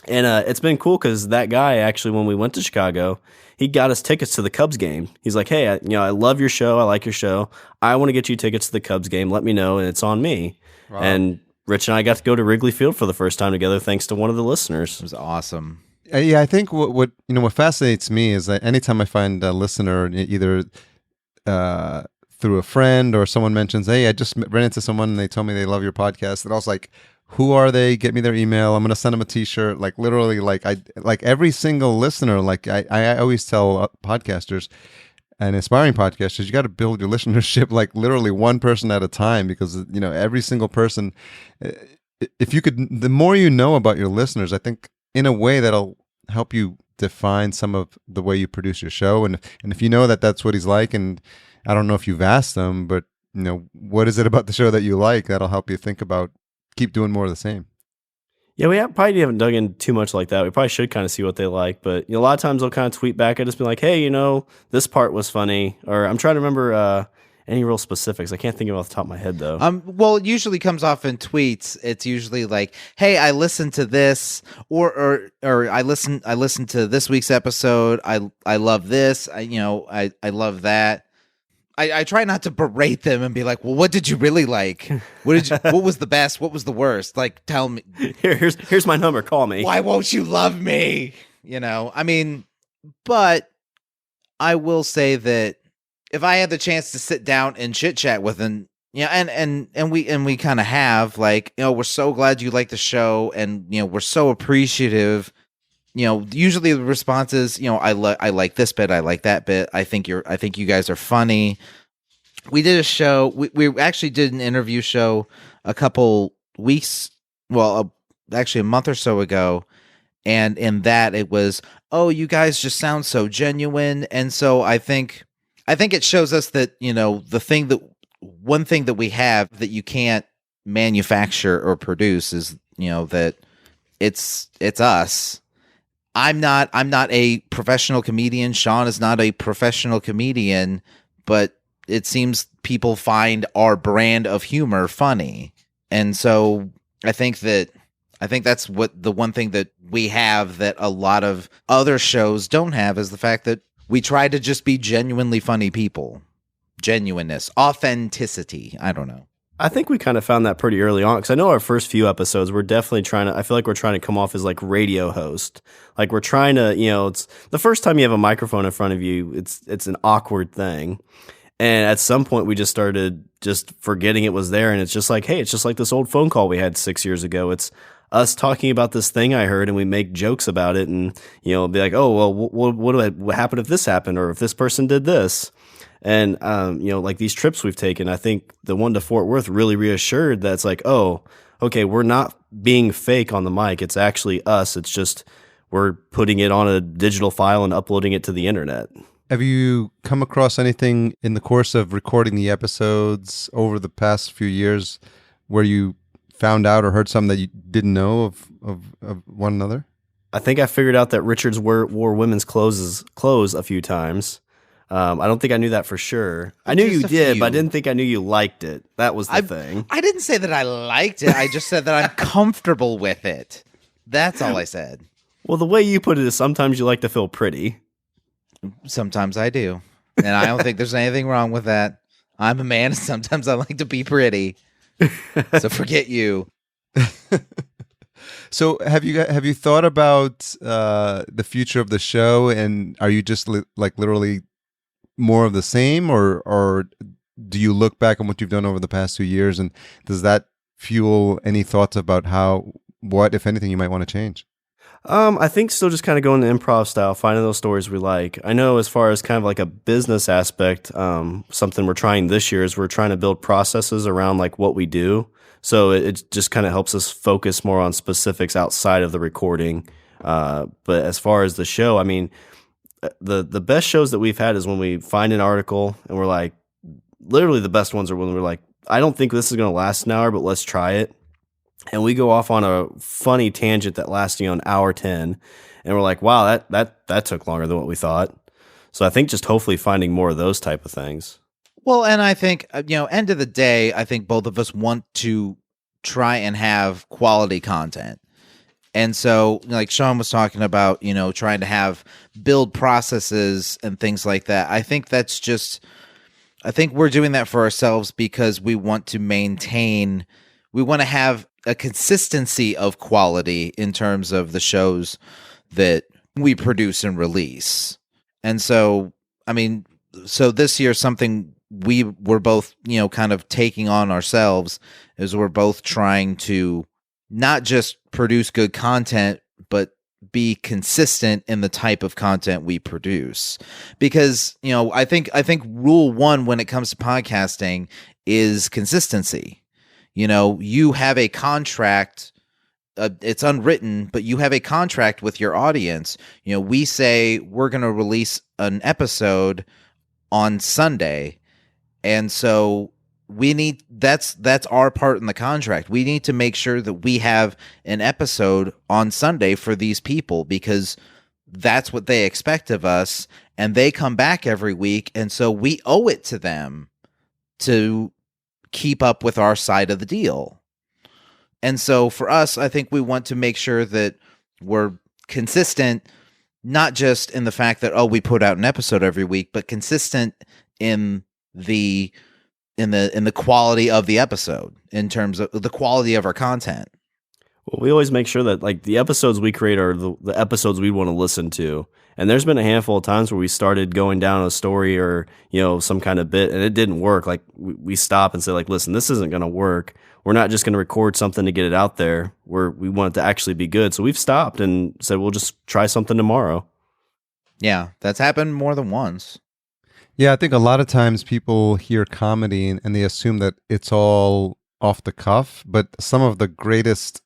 And it's been cool because that guy, actually, when we went to Chicago, he got us tickets to the Cubs game. He's like, hey, I love your show. I like your show. I want to get you tickets to the Cubs game. Let me know, and it's on me. Wow. And Rich and I got to go to Wrigley Field for the first time together, thanks to one of the listeners. It was awesome. Yeah, I think what fascinates me is that anytime I find a listener, either through a friend or someone mentions, hey, I just ran into someone and they told me they love your podcast, and I was like, who are they? Get me their email. I'm going to send them a t-shirt. Like, literally, like every single listener, like I always tell podcasters and aspiring podcasters, you got to build your listenership, like, literally one person at a time, because, every single person, if you could, the more you know about your listeners, I think in a way that'll help you define some of the way you produce your show. And if you know that that's what he's like, and I don't know if you've asked them, but what is it about the show that you like that'll help you think about keep doing more of the same? Yeah, we probably haven't dug in too much like that. We probably should kind of see what they like, but a lot of times they'll kind of tweet back. I just be like, hey, this part was funny, or I'm trying to remember any real specifics. I can't think of it off the top of my head though. Well, it usually comes off in tweets. It's usually like, hey, I listened to this, or I listened to this week's episode. I love this. I love that. I try not to berate them and be like, well, what did you really like? What was the best? What was the worst? Like, tell me. Here's my number. Call me. Why won't you love me? I mean, but I will say that if I had the chance to sit down and chit chat with them, and we kind of have, like, we're so glad you like the show, and we're so appreciative. Usually the response is, I like this bit, I like that bit. I think you guys are funny. We did a show. We actually did an interview show a couple weeks, actually a month or so ago. And in that it was, oh, you guys just sound so genuine. And so I think it shows us that, one thing that we have that you can't manufacture or produce is, that it's us. I'm not a professional comedian. Shawn is not a professional comedian, but it seems people find our brand of humor funny. And so I think that's what the one thing that we have that a lot of other shows don't have is the fact that we try to just be genuinely funny people. Genuineness, authenticity. I don't know. I think we kind of found that pretty early on, because I know our first few episodes, we're definitely I feel like we're trying to come off as like radio host. Like we're trying to, it's the first time you have a microphone in front of you, it's an awkward thing. And at some point we just started just forgetting it was there. And it's just like, hey, it's just like this old phone call we had 6 years ago. It's us talking about this thing I heard, and we make jokes about it, and, be like, oh, well, what happened if this happened, or if this person did this? And, like these trips we've taken, I think the one to Fort Worth really reassured that it's like, oh, okay, we're not being fake on the mic. It's actually us. It's just we're putting it on a digital file and uploading it to the internet. Have you come across anything in the course of recording the episodes over the past few years where you found out or heard something that you didn't know of one another? I think I figured out that Richards wore women's clothes a few times. I don't think I knew that for sure. I knew you did, but I didn't think I knew you liked it. That was the thing. I didn't say that I liked it. I just said that I'm comfortable with it. That's all I said. Well, the way you put it is sometimes you like to feel pretty. Sometimes I do. And I don't think there's anything wrong with that. I'm a man, and sometimes I like to be pretty. So forget you. So have you thought about the future of the show, and are you just literally more of the same, or do you look back on what you've done over the past 2 years, and does that fuel any thoughts about what, if anything, you might want to change? I think still just kind of going the improv style, finding those stories we like. I know as far as kind of like a business aspect, something we're trying this year is we're trying to build processes around like what we do. So it just kind of helps us focus more on specifics outside of the recording. But as far as the show, I mean, the best shows that we've had is when we find an article and we're like, literally the best ones are when we're like, I don't think this is going to last an hour, but let's try it. And we go off on a funny tangent that lasts, an hour 10. And we're like, wow, that took longer than what we thought. So I think just hopefully finding more of those type of things. Well, and I think, end of the day, I think both of us want to try and have quality content. And so, like Shawn was talking about, trying to build processes and things like that. I think we're doing that for ourselves because we want to have a consistency of quality in terms of the shows that we produce and release. And so, so this year, something we were both, kind of taking on ourselves is we're both trying to not just produce good content, but be consistent in the type of content we produce. Because, I think rule one when it comes to podcasting is consistency. You have a contract, it's unwritten, but you have a contract with your audience. We say we're going to release an episode on Sunday. And so that's our part in the contract. We need to make sure that we have an episode on Sunday for these people because that's what they expect of us. And they come back every week. And so we owe it to them to keep up with our side of the deal. And so for us, I think we want to make sure that we're consistent, not just in the fact that, we put out an episode every week, but consistent in the quality of the episode, in terms of the quality of our content. Well, we always make sure that like the episodes we create are the episodes we want to listen to. And there's been a handful of times where we started going down a story or, some kind of bit and it didn't work. Like we stop and say like, listen, this isn't going to work. We're not just going to record something to get it out there. We want it to actually be good. So we've stopped and said, we'll just try something tomorrow. Yeah, that's happened more than once. Yeah, I think a lot of times people hear comedy and they assume that it's all off the cuff. But some of the greatest,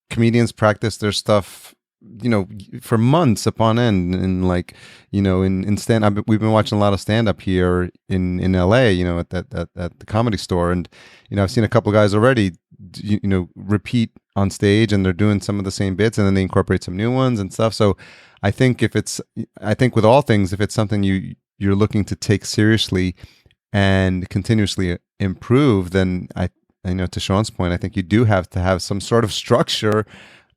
comedians practice their stuff for months upon end, and like, in stand, we've been watching a lot of stand up here in LA, at the Comedy Store, and I've seen a couple of guys already, repeat on stage, and they're doing some of the same bits, and then they incorporate some new ones and stuff. So I think with all things, if it's something you're looking to take seriously and continuously improve, then I to Shawn's point, I think you do have to have some sort of structure.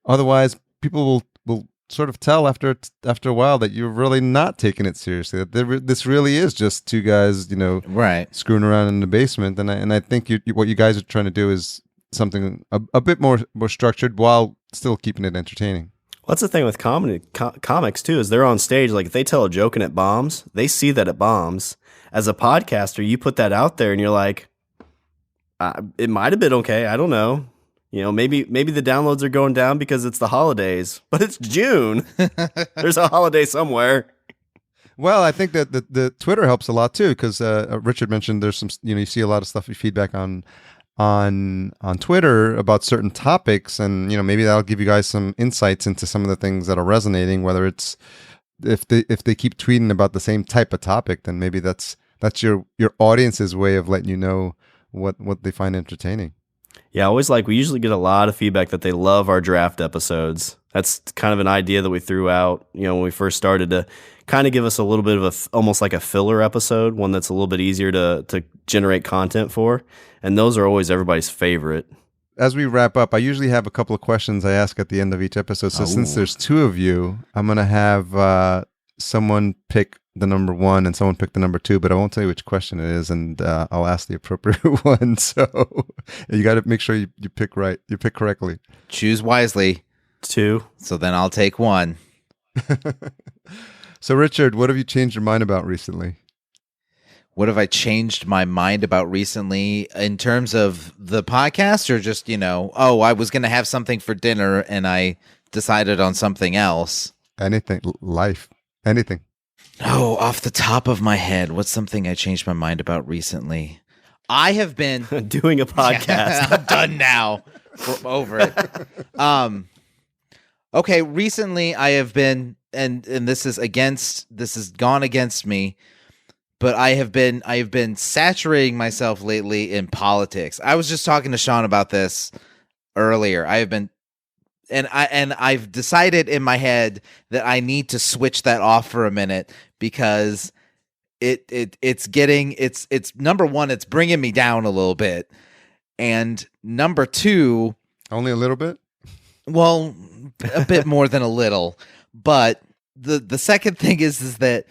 Otherwise, people will sort of tell after a while that you're really not taking it seriously. That this really is just two guys, right, screwing around in the basement. And I think what you guys are trying to do is something a bit more structured while still keeping it entertaining. Well, that's the thing with comics too, is they're on stage. Like if they tell a joke and it bombs, they see that it bombs. As a podcaster, you put that out there and you're like, it might have been okay. I don't know. Maybe the downloads are going down because it's the holidays, but it's June. There's a holiday somewhere. Well, I think that the Twitter helps a lot too, because Richard mentioned there's some, you see a lot of stuff, feedback on Twitter about certain topics, and maybe that'll give you guys some insights into some of the things that are resonating. Whether it's if they keep tweeting about the same type of topic, then maybe that's your audience's way of letting you know what they find entertaining. Yeah, we usually get a lot of feedback that they love our draft episodes. That's kind of an idea that we threw out, when we first started, to kind of give us a little bit of almost like a filler episode, one that's a little bit easier to generate content for. And those are always everybody's favorite. As we wrap up, I usually have a couple of questions I ask at the end of each episode. So since there's two of you, I'm going to have someone pick the number one and someone pick the number two, but I won't tell you which question it is, and I'll ask the appropriate one. So you got to make sure you pick right. You pick correctly. Choose wisely. 2. So then I'll take 1. So Richard, what have you changed your mind about recently? What have I changed my mind about recently in terms of the podcast, or just, I was going to have something for dinner and I decided on something else? Anything. Life. Anything. Oh, off the top of my head, what's something I changed my mind about recently? I have been doing a podcast. I'm done now. We're over it. Okay, recently I have been, and this has gone against me, but I have been saturating myself lately in politics. I was just talking to Shawn about this earlier. I've decided in my head that I need to switch that off for a minute, because it's number one, it's bringing me down a little bit, and number two, only a little bit. Well, a bit more than a little, but the second thing is that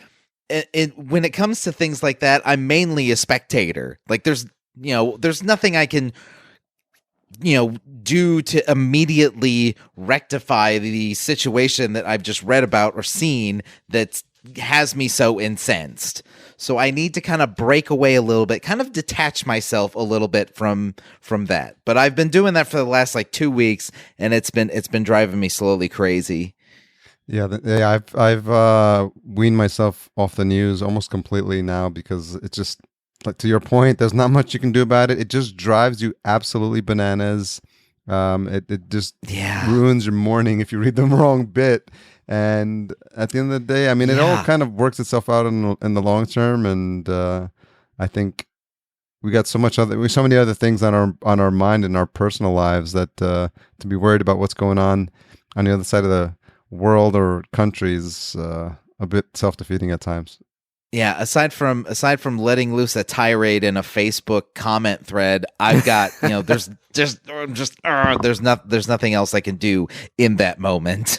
when it comes to things like that, I'm mainly a spectator. Like there's nothing I can do to immediately rectify the situation that I've just read about or seen that has me so incensed. So I need to kind of break away a little bit, kind of detach myself a little bit from that. But I've been doing that for the last 2 weeks, and it's been driving me slowly crazy. Yeah, I've weaned myself off the news almost completely now, because it's just, like, to your point, there's not much you can do about it. It just drives you absolutely bananas. It just ruins your morning if you read the wrong bit. And at the end of the day, I mean, it all kind of works itself out in the long term. And I think we got so many other things on our mind in our personal lives that to be worried about what's going on the other side of the world or country is a bit self-defeating at times. Yeah, aside from letting loose a tirade in a Facebook comment thread, I've got there's nothing else I can do in that moment.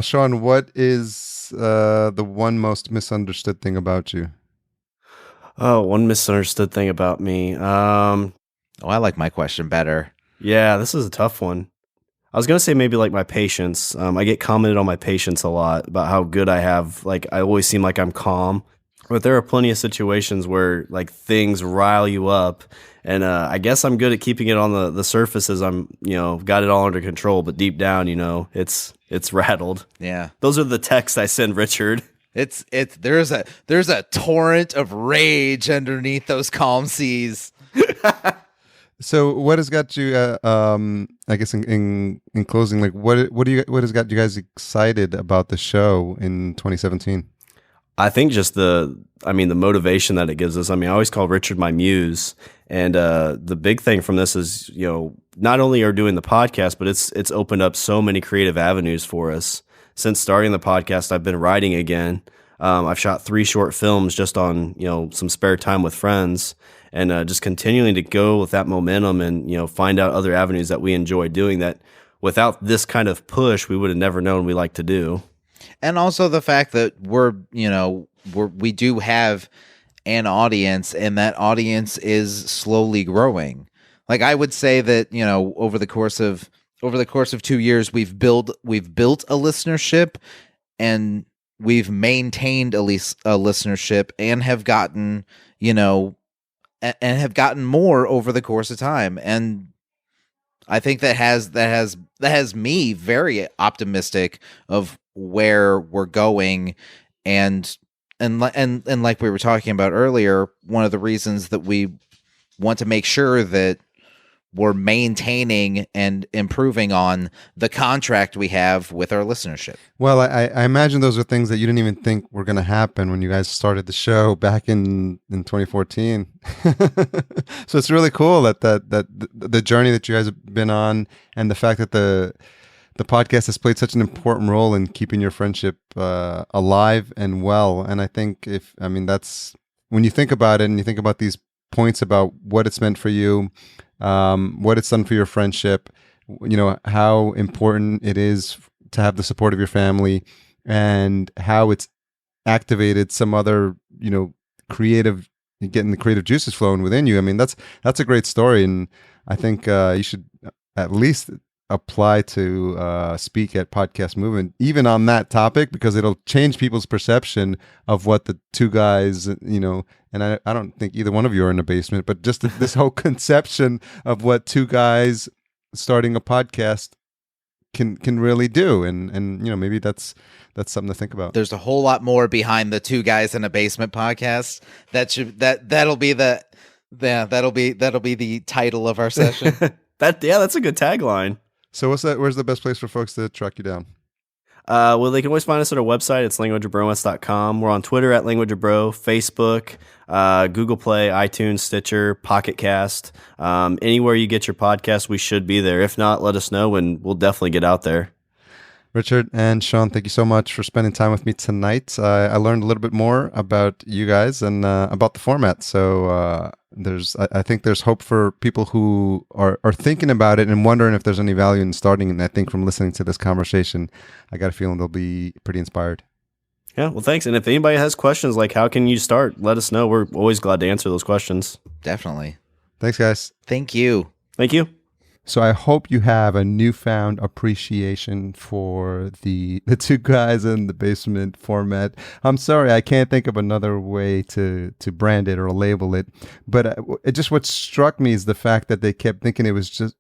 Shawn, what is the one most misunderstood thing about you? Oh, one misunderstood thing about me. I like my question better. Yeah, this is a tough one. I was going to say maybe like my patience. I get commented on my patience a lot, about how good I have. Like, I always seem like I'm calm. But there are plenty of situations where like things rile you up. And I guess I'm good at keeping it on the surface as I'm, got it all under control. But deep down, it's rattled. Yeah. Those are the texts I send Richard. There's a torrent of rage underneath those calm seas. So what has got you, I guess in closing, like what has got you guys excited about the show in 2017? I think just the motivation that it gives us. I mean, I always call Richard my muse. And the big thing from this is, not only are doing the podcast, but it's opened up so many creative avenues for us. Since starting the podcast, I've been writing again. I've shot 3 short films just on, some spare time with friends, and just continuing to go with that momentum and, find out other avenues that we enjoy doing that without this kind of push, we would have never known we like to do. And also the fact that we do have an audience, and that audience is slowly growing. Like, I would say that, over the course of 2 years, we've built a listenership, and we've maintained a listenership, and have gotten, and have gotten more over the course of time. And I think that has me very optimistic of where we're going, and like we were talking about earlier, one of the reasons that we want to make sure that we're maintaining and improving on the contract we have with our listenership. Well, I imagine those are things that you didn't even think were going to happen when you guys started the show back in 2014. So it's really cool that the journey that you guys have been on, and the fact that the podcast has played such an important role in keeping your friendship alive and well. And I think that's when you think about it, and you think about these points about what it's meant for you, what it's done for your friendship, how important it is to have the support of your family, and how it's activated some other, creative, getting the creative juices flowing within you. I mean, that's a great story. And I think you should at least apply to speak at Podcast Movement, even on that topic, because it'll change people's perception of what the two guys, and I don't think either one of you are in a basement, but just this whole conception of what two guys starting a podcast can really do. And maybe that's something to think about. There's a whole lot more behind the Two Guys in a Basement podcast. That'll be the title of our session. That's a good tagline. So where's the best place for folks to track you down? Well, they can always find us at our website. It's languageofbromance.com. We're on Twitter at Language of Bro, Facebook, Google Play, iTunes, Stitcher, Pocket Cast. Anywhere you get your podcast, we should be there. If not, let us know, and we'll definitely get out there. Richard and Shawn, thank you so much for spending time with me tonight. I learned a little bit more about you guys and about the format. So I think there's hope for people who are thinking about it and wondering if there's any value in starting. And I think from listening to this conversation, I got a feeling they'll be pretty inspired. Yeah, well, thanks. And if anybody has questions like how can you start, let us know. We're always glad to answer those questions. Definitely. Thanks, guys. Thank you. Thank you. So I hope you have a newfound appreciation for the Two Guys in the Basement format. I'm sorry, I can't think of another way to brand it or label it. But what struck me is the fact that they kept thinking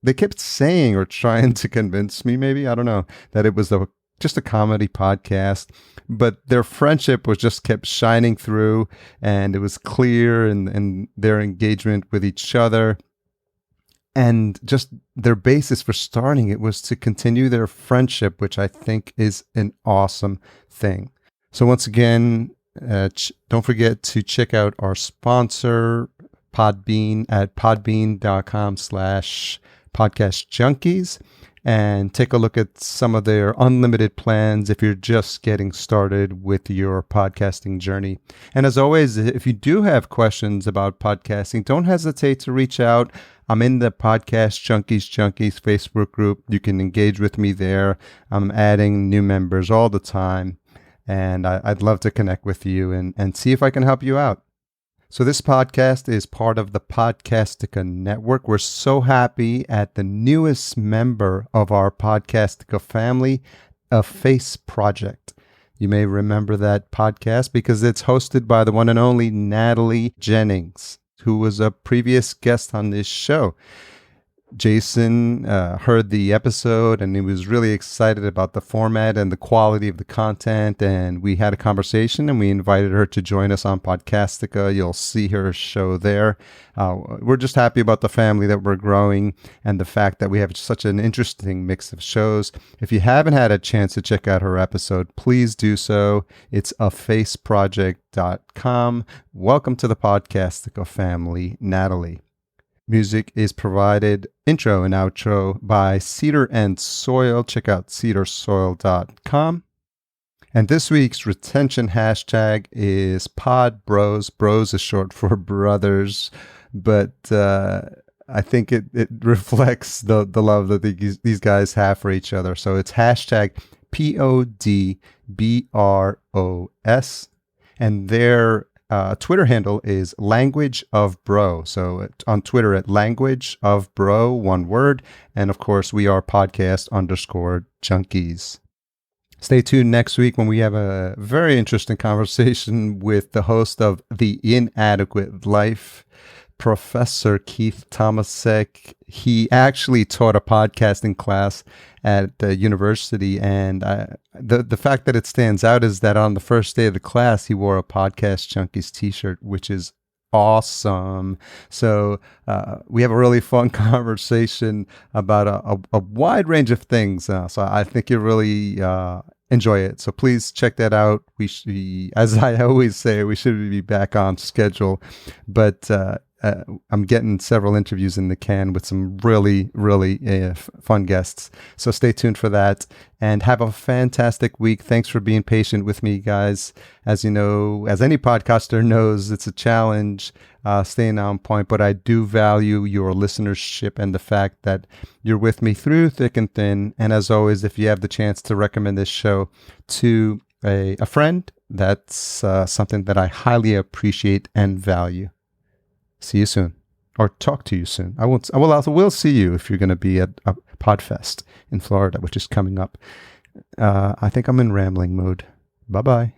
they kept saying or trying to convince me, maybe, I don't know, that it was just a comedy podcast. But their friendship just kept shining through, and it was clear, and their engagement with each other. And just their basis for starting it was to continue their friendship, which I think is an awesome thing. So once again, don't forget to check out our sponsor, Podbean, at podbean.com/podcastjunkies, and take a look at some of their unlimited plans if you're just getting started with your podcasting journey. And as always, if you do have questions about podcasting, don't hesitate to reach out. I'm in the Podcast Junkies Facebook group. You can engage with me there. I'm adding new members all the time, and I'd love to connect with you and see if I can help you out. So this podcast is part of the Podcastica Network. We're so happy at the newest member of our Podcastica family, A Face Project. You may remember that podcast because it's hosted by the one and only Natalie Jennings, who was a previous guest on this show. Jason heard the episode and he was really excited about the format and the quality of the content. And we had a conversation and we invited her to join us on Podcastica. You'll see her show there. We're just happy about the family that we're growing and the fact that we have such an interesting mix of shows. If you haven't had a chance to check out her episode, please do so. It's afaceproject.com. Welcome to the Podcastica family, Natalie. Music is provided, intro and outro, by Cedar and Soil. Check out cedarsoil.com. And this week's retention hashtag is PodBros. Bros is short for brothers, but I think it reflects the love that these guys have for each other. So it's hashtag PODBROS, and their Twitter handle is Language of Bro. So on Twitter at Language of Bro, one word. And of course, we are podcast_junkies. Stay tuned next week when we have a very interesting conversation with the host of The Inadequate Life, Professor Keith Tomasek. He actually taught a podcasting class at the university, and the fact that it stands out is that on the first day of the class, he wore a Podcast Junkies t-shirt, which is awesome. So we have a really fun conversation about a wide range of things. So I think you'll really enjoy it. So please check that out. As I always say, we should be back on schedule, but I'm getting several interviews in the can with some really, really fun guests. So stay tuned for that and have a fantastic week. Thanks for being patient with me, guys. As you know, as any podcaster knows, it's a challenge staying on point, but I do value your listenership and the fact that you're with me through thick and thin. And as always, if you have the chance to recommend this show to a friend, that's something that I highly appreciate and value. See you soon, or talk to you soon. I will see you if you're going to be at a Podfest in Florida, which is coming up. I think I'm in rambling mode. Bye-bye.